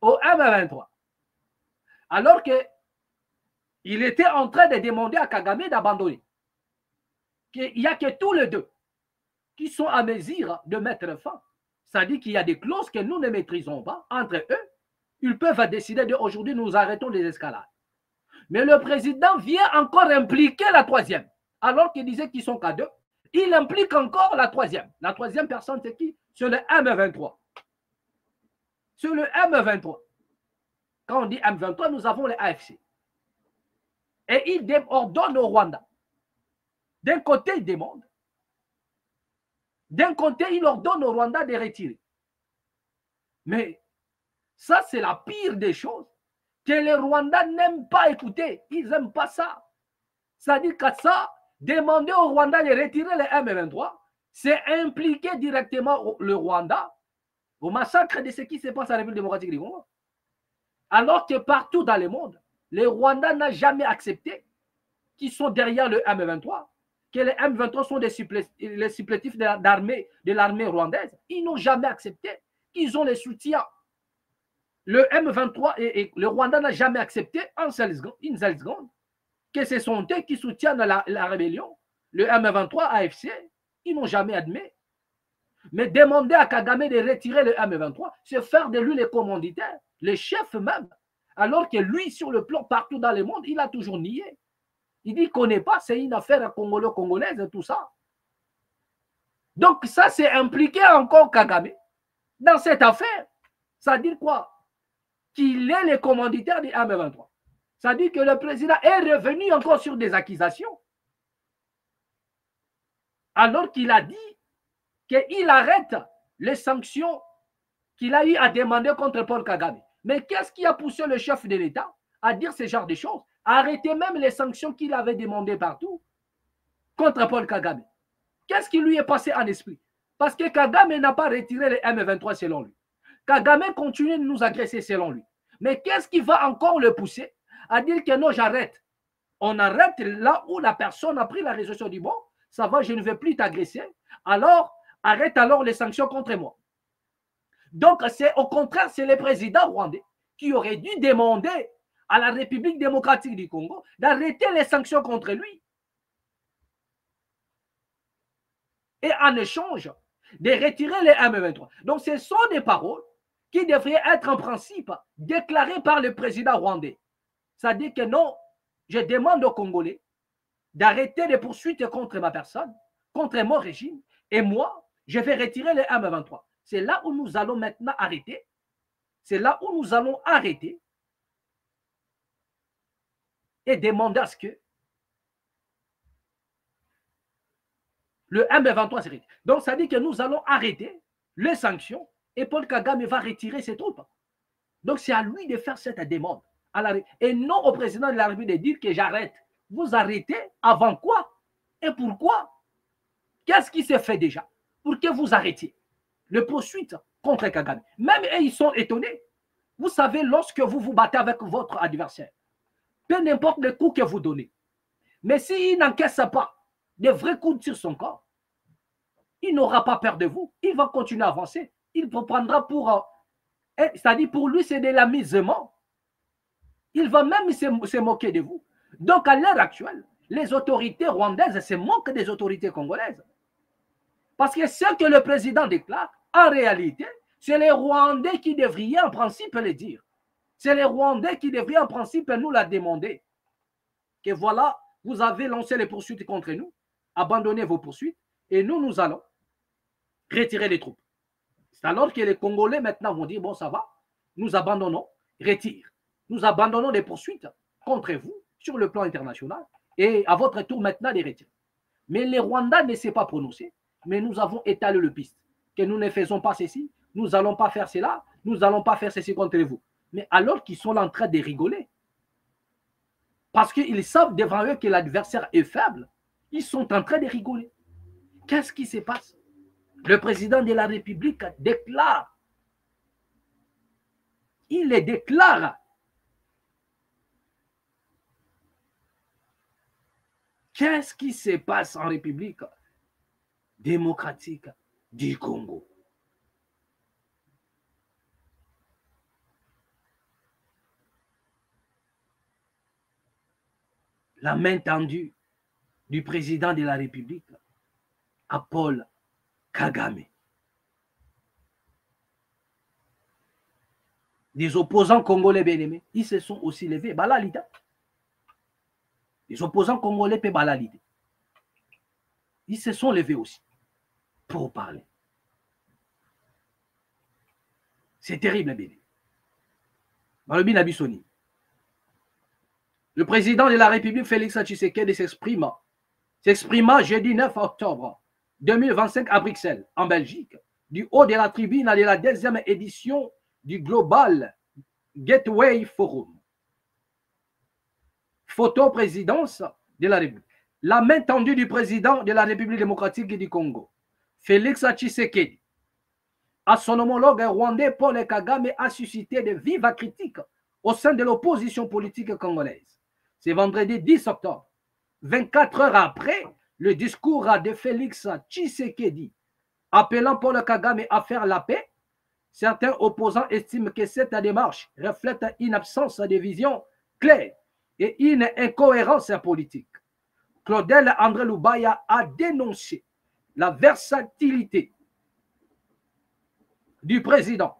au M23. Alors qu'il était en train de demander à Kagame d'abandonner. Qu'il n'y a que tous les deux qui sont à mesure de mettre fin. C'est-à-dire qu'il y a des clauses que nous ne maîtrisons pas entre eux. Ils peuvent décider d'aujourd'hui nous arrêtons les escalades. Mais le président vient encore impliquer la troisième. Alors qu'il disait qu'ils sont qu'à 2. Il implique encore la troisième. La troisième personne, c'est qui? C'est le M23. Sur le M23. Quand on dit M23, nous avons les AFC. Et il ordonne au Rwanda. D'un côté, il demande. D'un côté, il ordonne au Rwanda de retirer. Mais ça, c'est la pire des choses que les Rwandais n'aiment pas écouter. Ils n'aiment pas ça. C'est-à-dire que ça, demander au Rwanda de retirer les M23, c'est impliquer directement le Rwanda au massacre de ce qui se passe à la République démocratique du Congo. Alors que partout dans le monde, les Rwandais n'ont jamais accepté qu'ils sont derrière le M23, que les M23 sont les supplétifs de l'armée rwandaise. Ils n'ont jamais accepté qu'ils ont les soutiens. Le M23 et le Rwanda n'a jamais accepté une seule seconde que ce sont eux qui soutiennent la rébellion. Le M23, AFC, ils n'ont jamais admis. Mais demander à Kagame de retirer le M23, c'est faire de lui le commanditaire, le chef même. Alors que lui, sur le plan partout dans le monde, il a toujours nié. Il dit qu'il ne connaît pas, c'est une affaire congolo-congolaise et tout ça. Donc ça, c'est impliqué encore Kagame dans cette affaire. Ça dit quoi? Qu'il est le commanditaire du M23. Ça dit que le président est revenu encore sur des accusations. Alors qu'il a dit qu'il arrête les sanctions qu'il a eu à demander contre Paul Kagame. Mais qu'est-ce qui a poussé le chef de l'État à dire ce genre de choses? Arrêter même les sanctions qu'il avait demandées partout contre Paul Kagame. Qu'est-ce qui lui est passé en esprit? Parce que Kagame n'a pas retiré les M23 selon lui. Kagame continue de nous agresser selon lui. Mais qu'est-ce qui va encore le pousser à dire que non, j'arrête? On arrête là où la personne a pris la résolution du bon, ça va, je ne vais plus t'agresser. Alors, arrête alors les sanctions contre moi. Donc, c'est au contraire, c'est le président rwandais qui aurait dû demander à la République démocratique du Congo d'arrêter les sanctions contre lui. Et en échange, de retirer les M23. Donc, ce sont des paroles qui devraient être en principe déclarées par le président rwandais. C'est-à-dire que non, je demande aux Congolais d'arrêter les poursuites contre ma personne, contre mon régime, et moi, je vais retirer les M23. C'est là où nous allons maintenant arrêter. C'est là où nous allons arrêter et demander à ce que le M23 s'arrête. Donc, ça dit que nous allons arrêter les sanctions et Paul Kagame va retirer ses troupes. Donc, c'est à lui de faire cette demande. Et non au président de la République de dire que j'arrête. Vous arrêtez avant quoi? Et pourquoi? Qu'est-ce qui s'est fait déjà pour que vous arrêtiez le poursuite contre Kagame? Même eux, ils sont étonnés. Vous savez, lorsque vous vous battez avec votre adversaire, peu importe le coup que vous donnez, mais s'il n'encaisse pas de vrais coups sur son corps, il n'aura pas peur de vous. Il va continuer à avancer. Il vous prendra pour... c'est-à-dire pour lui, c'est de l'amusement. Il va même se moquer de vous. Donc, à l'heure actuelle, les autorités rwandaises se moquent des autorités congolaises. Parce que ce que le président déclare, en réalité, c'est les Rwandais qui devraient en principe le dire. C'est les Rwandais qui devraient en principe nous la demander. Que voilà, vous avez lancé les poursuites contre nous, abandonnez vos poursuites, et nous allons retirer les troupes. C'est alors que les Congolais maintenant vont dire, bon, ça va, nous abandonnons, retire. Nous abandonnons les poursuites contre vous sur le plan international et à votre tour maintenant les retirer. Mais les Rwandais ne s'est pas prononcé, mais nous avons étalé le piste, que nous ne faisons pas ceci, nous n'allons pas faire cela, nous n'allons pas faire ceci contre vous. Mais alors qu'ils sont en train de rigoler, parce qu'ils savent devant eux que l'adversaire est faible, ils sont en train de rigoler. Qu'est-ce qui se passe? Le président de la République déclare, il les déclare. Qu'est-ce qui se passe en République démocratique du Congo? La main tendue du président de la République à Paul Kagame. Des opposants congolais bien-aimés, ils se sont aussi levés. Balalita. Les opposants congolais peuvent balaliter. Ils se sont levés aussi pour parler. C'est terrible, bien. Le président de la République, Félix Tshisekedi, s'exprima jeudi 9 octobre 2025 à Bruxelles, en Belgique, du haut de la tribune de la 2e édition du Global Gateway Forum. Photo présidence de la République. La main tendue du président de la République démocratique du Congo, Félix Tshisekedi, à son homologue rwandais Paul Kagame, a suscité de vives critiques au sein de l'opposition politique congolaise. C'est vendredi 10 octobre, 24 heures après le discours de Félix Tshisekedi, appelant Paul Kagame à faire la paix. Certains opposants estiment que cette démarche reflète une absence de vision claire et une incohérence politique. Claudel André Lubaya a dénoncé la versatilité du président,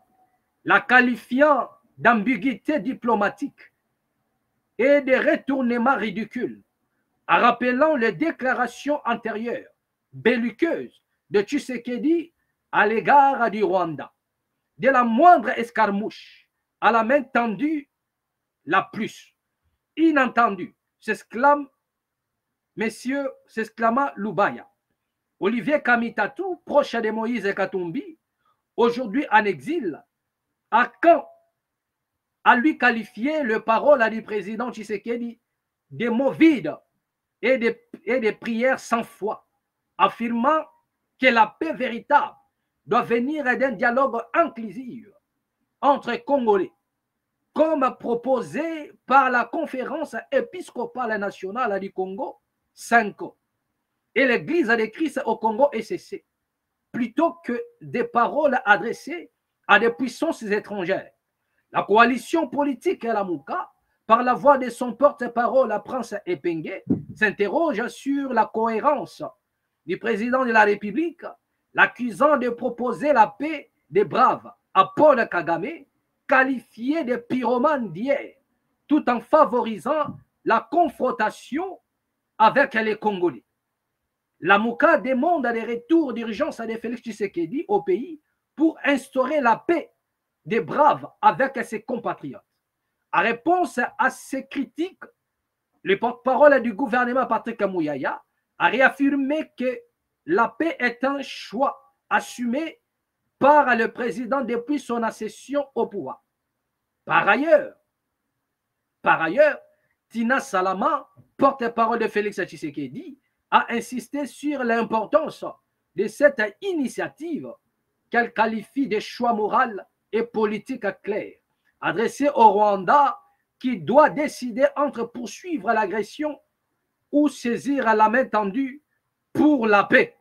la qualifiant d'ambiguïté diplomatique et de retournements ridicules, en rappelant les déclarations antérieures belliqueuses de Tshisekedi à l'égard du Rwanda. De la moindre escarmouche à la main tendue la plus inattendue, s'exclama Lubaya. Olivier Kamitatou, proche de Moïse Katumbi, aujourd'hui en exil, a quand à lui qualifier le parole du président Tshisekedi de mots vides et de prières sans foi, affirmant que la paix véritable doit venir d'un dialogue inclusif entre Congolais, comme proposé par la conférence épiscopale nationale du Congo, 5 ans, et l'Église de Christ au Congo ECC, plutôt que des paroles adressées à des puissances étrangères. La coalition politique Lamuka, par la voix de son porte-parole, Prince Epenge, s'interroge sur la cohérence du président de la République, l'accusant de proposer la paix des braves à Paul Kagame, qualifié de pyromane d'hier, tout en favorisant la confrontation avec les Congolais. Lamuka demande des retours d'urgence de Félix Tshisekedi au pays pour instaurer la paix des braves avec ses compatriotes. En réponse à ces critiques, le porte-parole du gouvernement Patrick Mouyaya a réaffirmé que la paix est un choix assumé par le président depuis son accession au pouvoir. Par ailleurs, Tina Salama, porte-parole de Félix Tshisekedi, a insisté sur l'importance de cette initiative qu'elle qualifie de choix moral et politique clair, adressé au Rwanda qui doit décider entre poursuivre l'agression ou saisir la main tendue pour la paix.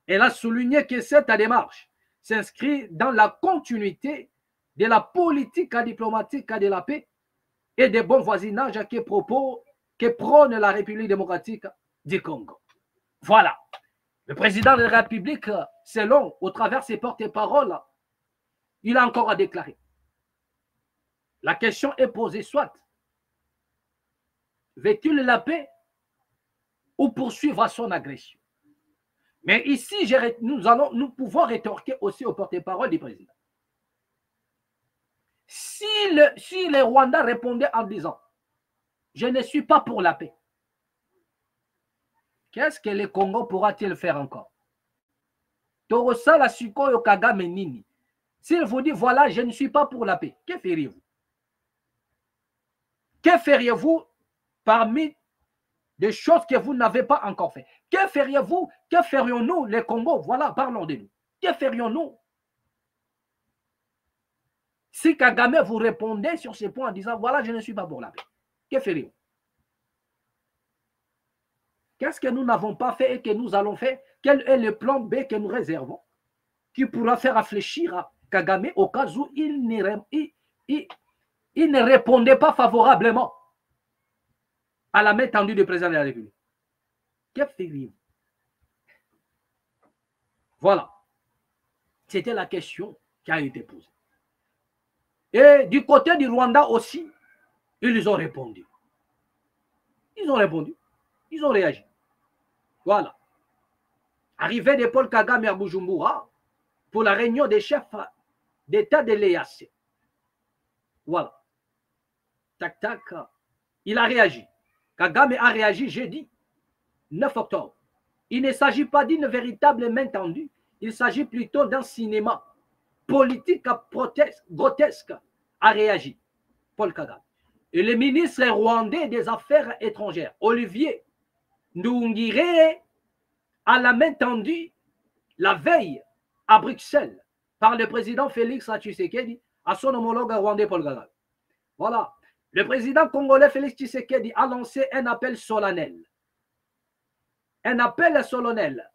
Elle a souligné que cette démarche s'inscrit dans la continuité de la politique diplomatique de la paix et des bons voisinages que prône la République démocratique du Congo. Voilà. Le président de la République, selon, au travers ses porte-paroles, il a encore à déclarer. La question est posée, soit veut-il la paix ou poursuivre son agression? Mais ici, nous pouvons rétorquer aussi au porte-parole du président. Si les Rwandais répondaient en disant « Je ne suis pas pour la paix », qu'est-ce que le Congo pourra-t-il faire encore? Torosala Sikoyo Kagame Nini. S'il vous dit « Voilà, je ne suis pas pour la paix », que feriez-vous? Que feriez-vous parmi des choses que vous n'avez pas encore fait? Que feriez-vous? Que ferions-nous, les Congos? Voilà, parlons de nous. Que ferions-nous si Kagame vous répondait sur ces points en disant « Voilà, je ne suis pas pour la paix », que feriez-vous? Qu'est-ce que nous n'avons pas fait et que nous allons faire? Quel est le plan B que nous réservons qui pourra faire réfléchir à Kagame au cas où il ne répondait pas favorablement à la main tendue du président de la République? Que feriez-vous? Voilà. C'était la question qui a été posée. Et du côté du Rwanda aussi, ils ont répondu. Ils ont répondu. Ils ont réagi. Voilà. Arrivée de Paul Kagame à Bujumbura pour la réunion des chefs d'État de l'EAC. Voilà. Tac, tac. Il a réagi. Kagame a réagi jeudi 9 octobre. Il ne s'agit pas d'une véritable main tendue. Il s'agit plutôt d'un cinéma politique grotesque, a réagi Paul Kagame. Et le ministre rwandais des Affaires étrangères, Olivier Nduhungirehe, à la main tendue la veille à Bruxelles par le président Félix Tshisekedi à son homologue rwandais Paul Kagame. Voilà. Le président congolais Félix Tshisekedi a lancé un appel solennel. Un appel solennel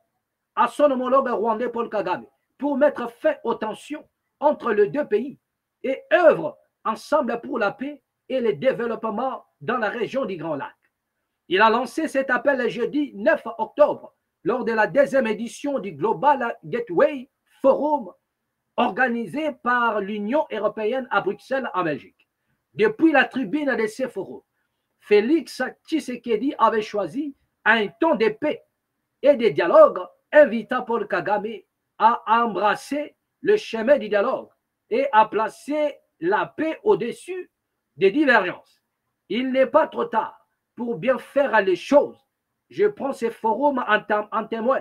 à son homologue rwandais Paul Kagame pour mettre fin aux tensions entre les deux pays et œuvre ensemble pour la paix et le développement dans la région du Grand Lac. Il a lancé cet appel le jeudi 9 octobre lors de la 2e édition du Global Gateway Forum organisé par l'Union européenne à Bruxelles en Belgique. Depuis la tribune de ce forum, Félix Tshisekedi avait choisi un ton de paix et de dialogue, invitant Paul Kagame à embrasser le chemin du dialogue et à placer la paix au-dessus des divergences. Il n'est pas trop tard pour bien faire les choses. Je prends ce forum en témoin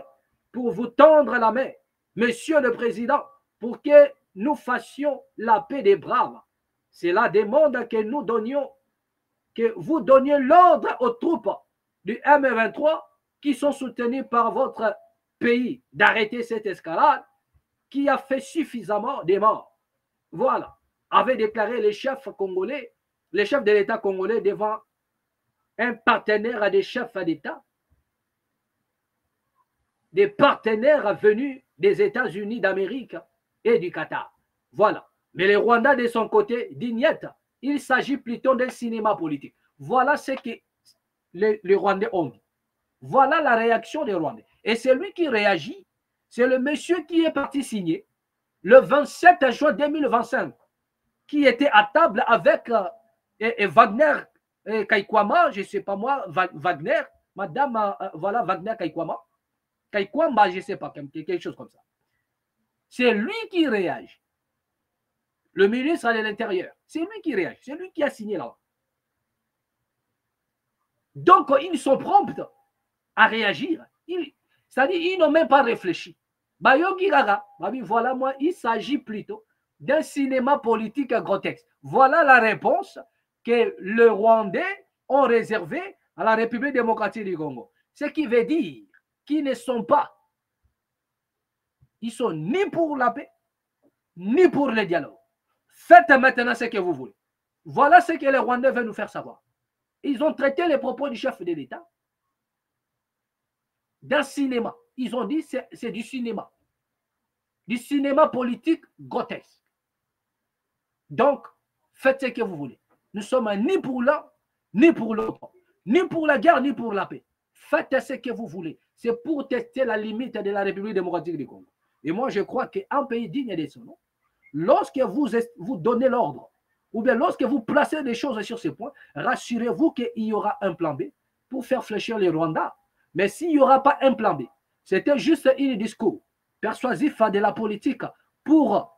pour vous tendre la main, Monsieur le Président, pour que nous fassions la paix des braves. Cela demande que vous donniez l'ordre aux troupes du M23 qui sont soutenues par votre pays d'arrêter cette escalade qui a fait suffisamment de morts. Voilà. avait déclaré les chefs congolais, les chefs de l'État congolais devant un partenaire des chefs d'État, des partenaires venus des États-Unis d'Amérique et du Qatar. Voilà. Mais le Rwanda, de son côté, dit niet. Il s'agit plutôt d'un cinéma politique. Voilà ce que les Rwandais ont dit. Voilà la réaction des Rwandais. Et c'est lui qui réagit. C'est le monsieur qui est parti signer le 27 juin 2025, qui était à table avec Wagner Kaikwama, je ne sais pas moi, Wagner, madame, voilà, Wagner Kaikwama. Kaikwamba, je ne sais pas, quelque chose comme ça. C'est lui qui réagit. Le ministre de l'Intérieur, c'est lui qui réagit. C'est lui qui a signé là. Donc, ils sont prompts à réagir. C'est-à-dire, ils n'ont même pas réfléchi. Voilà, moi, il s'agit plutôt d'un cinéma politique grotesque. Voilà la réponse que les Rwandais ont réservée à la République démocratique du Congo. Ce qui veut dire qu'ils ne sont pas, ils sont ni pour la paix, ni pour le dialogue. Faites maintenant ce que vous voulez. Voilà ce que les Rwandais veulent nous faire savoir. Ils ont traité les propos du chef de l'État d'un cinéma. Ils ont dit que c'est du cinéma politique grotesque. Donc, faites ce que vous voulez. Nous sommes ni pour l'un, ni pour l'autre, ni pour la guerre, ni pour la paix. Faites ce que vous voulez. C'est pour tester la limite de la République démocratique du Congo. Et moi, je crois qu'un pays digne de son nom, lorsque vous donnez l'ordre, ou bien lorsque vous placez des choses sur ce point, rassurez-vous qu'il y aura un plan B pour faire fléchir les Rwandais. Mais s'il n'y aura pas un plan B, c'était juste un discours persuasif de la politique pour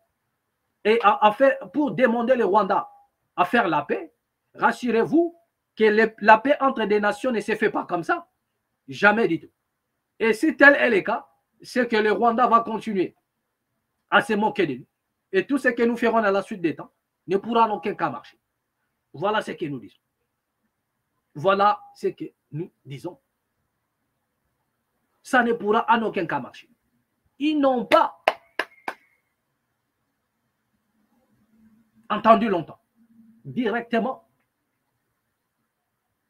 demander les Rwandais à faire la paix. Rassurez-vous que la paix entre des nations ne se fait pas comme ça. Jamais du tout. Et si tel est le cas, c'est que le Rwanda va continuer à se moquer de nous. Et tout ce que nous ferons à la suite des temps ne pourra en aucun cas marcher. Voilà ce que nous disons. Voilà ce que nous disons. Ça ne pourra en aucun cas marcher. Ils n'ont pas entendu longtemps, directement,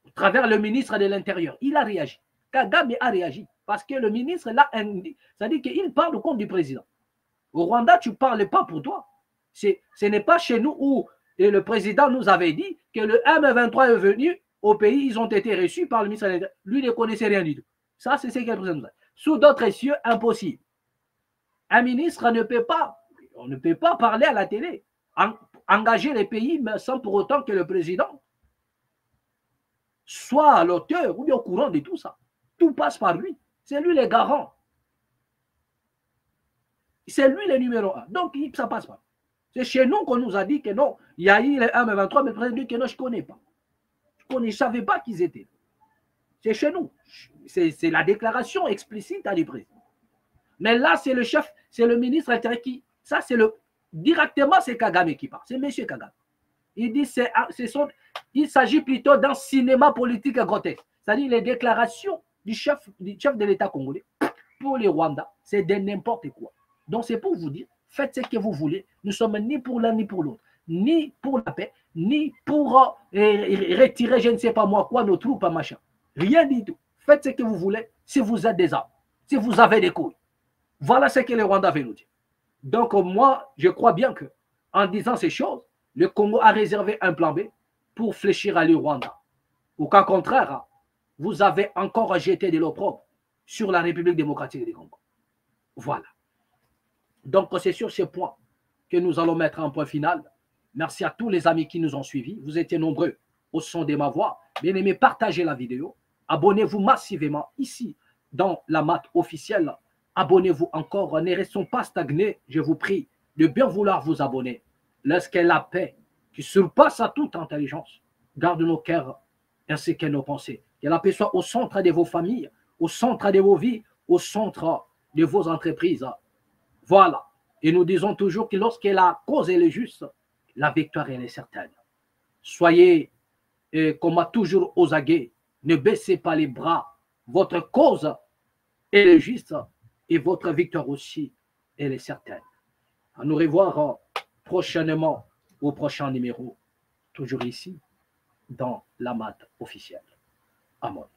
à travers le ministre de l'Intérieur. Il a réagi. Kagame a réagi. Parce que le ministre, là, c'est-à-dire qu'il parle au compte du président. Au Rwanda, tu ne parles pas pour toi. Ce n'est pas chez nous où le président nous avait dit que le M23 est venu au pays, ils ont été reçus par le ministre de l'Intérieur. Lui ne connaissait rien du tout. Ça, c'est ce que le président nous a dit. Sous d'autres cieux, impossible. Un ministre on ne peut pas parler à la télé, engager les pays, mais sans pour autant que le président soit à l'auteur ou bien au courant de tout ça. Tout passe par lui. C'est lui le garant. C'est lui le numéro 1. Donc, ça passe pas. C'est chez nous qu'on nous a dit que non, il y a eu les M23, mais le président dit que non, je ne connais pas. Je ne savais pas qu'ils étaient. C'est chez nous. C'est la déclaration explicite du président. Mais là, c'est le chef, c'est le ministre intérieur qui. Ça, c'est directement, c'est Kagame qui parle. C'est M. Kagame. Il dit il s'agit plutôt d'un cinéma politique grotesque. C'est-à-dire les déclarations du chef de l'État congolais pour les Rwandais, c'est de n'importe quoi. Donc, c'est pour vous dire, faites ce que vous voulez. Nous ne sommes ni pour l'un ni pour l'autre, ni pour la paix, ni pour retirer, je ne sais pas moi quoi, nos troupes, machin. Rien du tout. Faites ce que vous voulez si vous êtes des armes, si vous avez des couilles. Voilà ce que les Rwandais veulent nous dire. Donc, moi, je crois bien que en disant ces choses, le Congo a réservé un plan B pour fléchir à l'Rwanda. Au cas contraire, vous avez encore jeté de l'opprobre sur la République démocratique du Congo. Voilà. Donc, c'est sur ce point que nous allons mettre un point final. Merci à tous les amis qui nous ont suivis. Vous étiez nombreux au son de ma voix. Bien aimé, partagez la vidéo. Abonnez-vous massivement ici dans la MAT officielle. Abonnez-vous encore. Ne restons pas stagnés. Je vous prie de bien vouloir vous abonner. Lorsque la paix qui surpasse à toute intelligence garde nos cœurs ainsi que nos pensées. Que la paix soit au centre de vos familles, au centre de vos vies, au centre de vos entreprises. Voilà. Et nous disons toujours que lorsque la cause est juste, la victoire elle est certaine. Soyez, comme à toujours aux aguets, ne baissez pas les bras. Votre cause elle est juste et votre victoire aussi, elle est certaine. À nous revoir prochainement au prochain numéro, toujours ici, dans la mat officielle. Amon.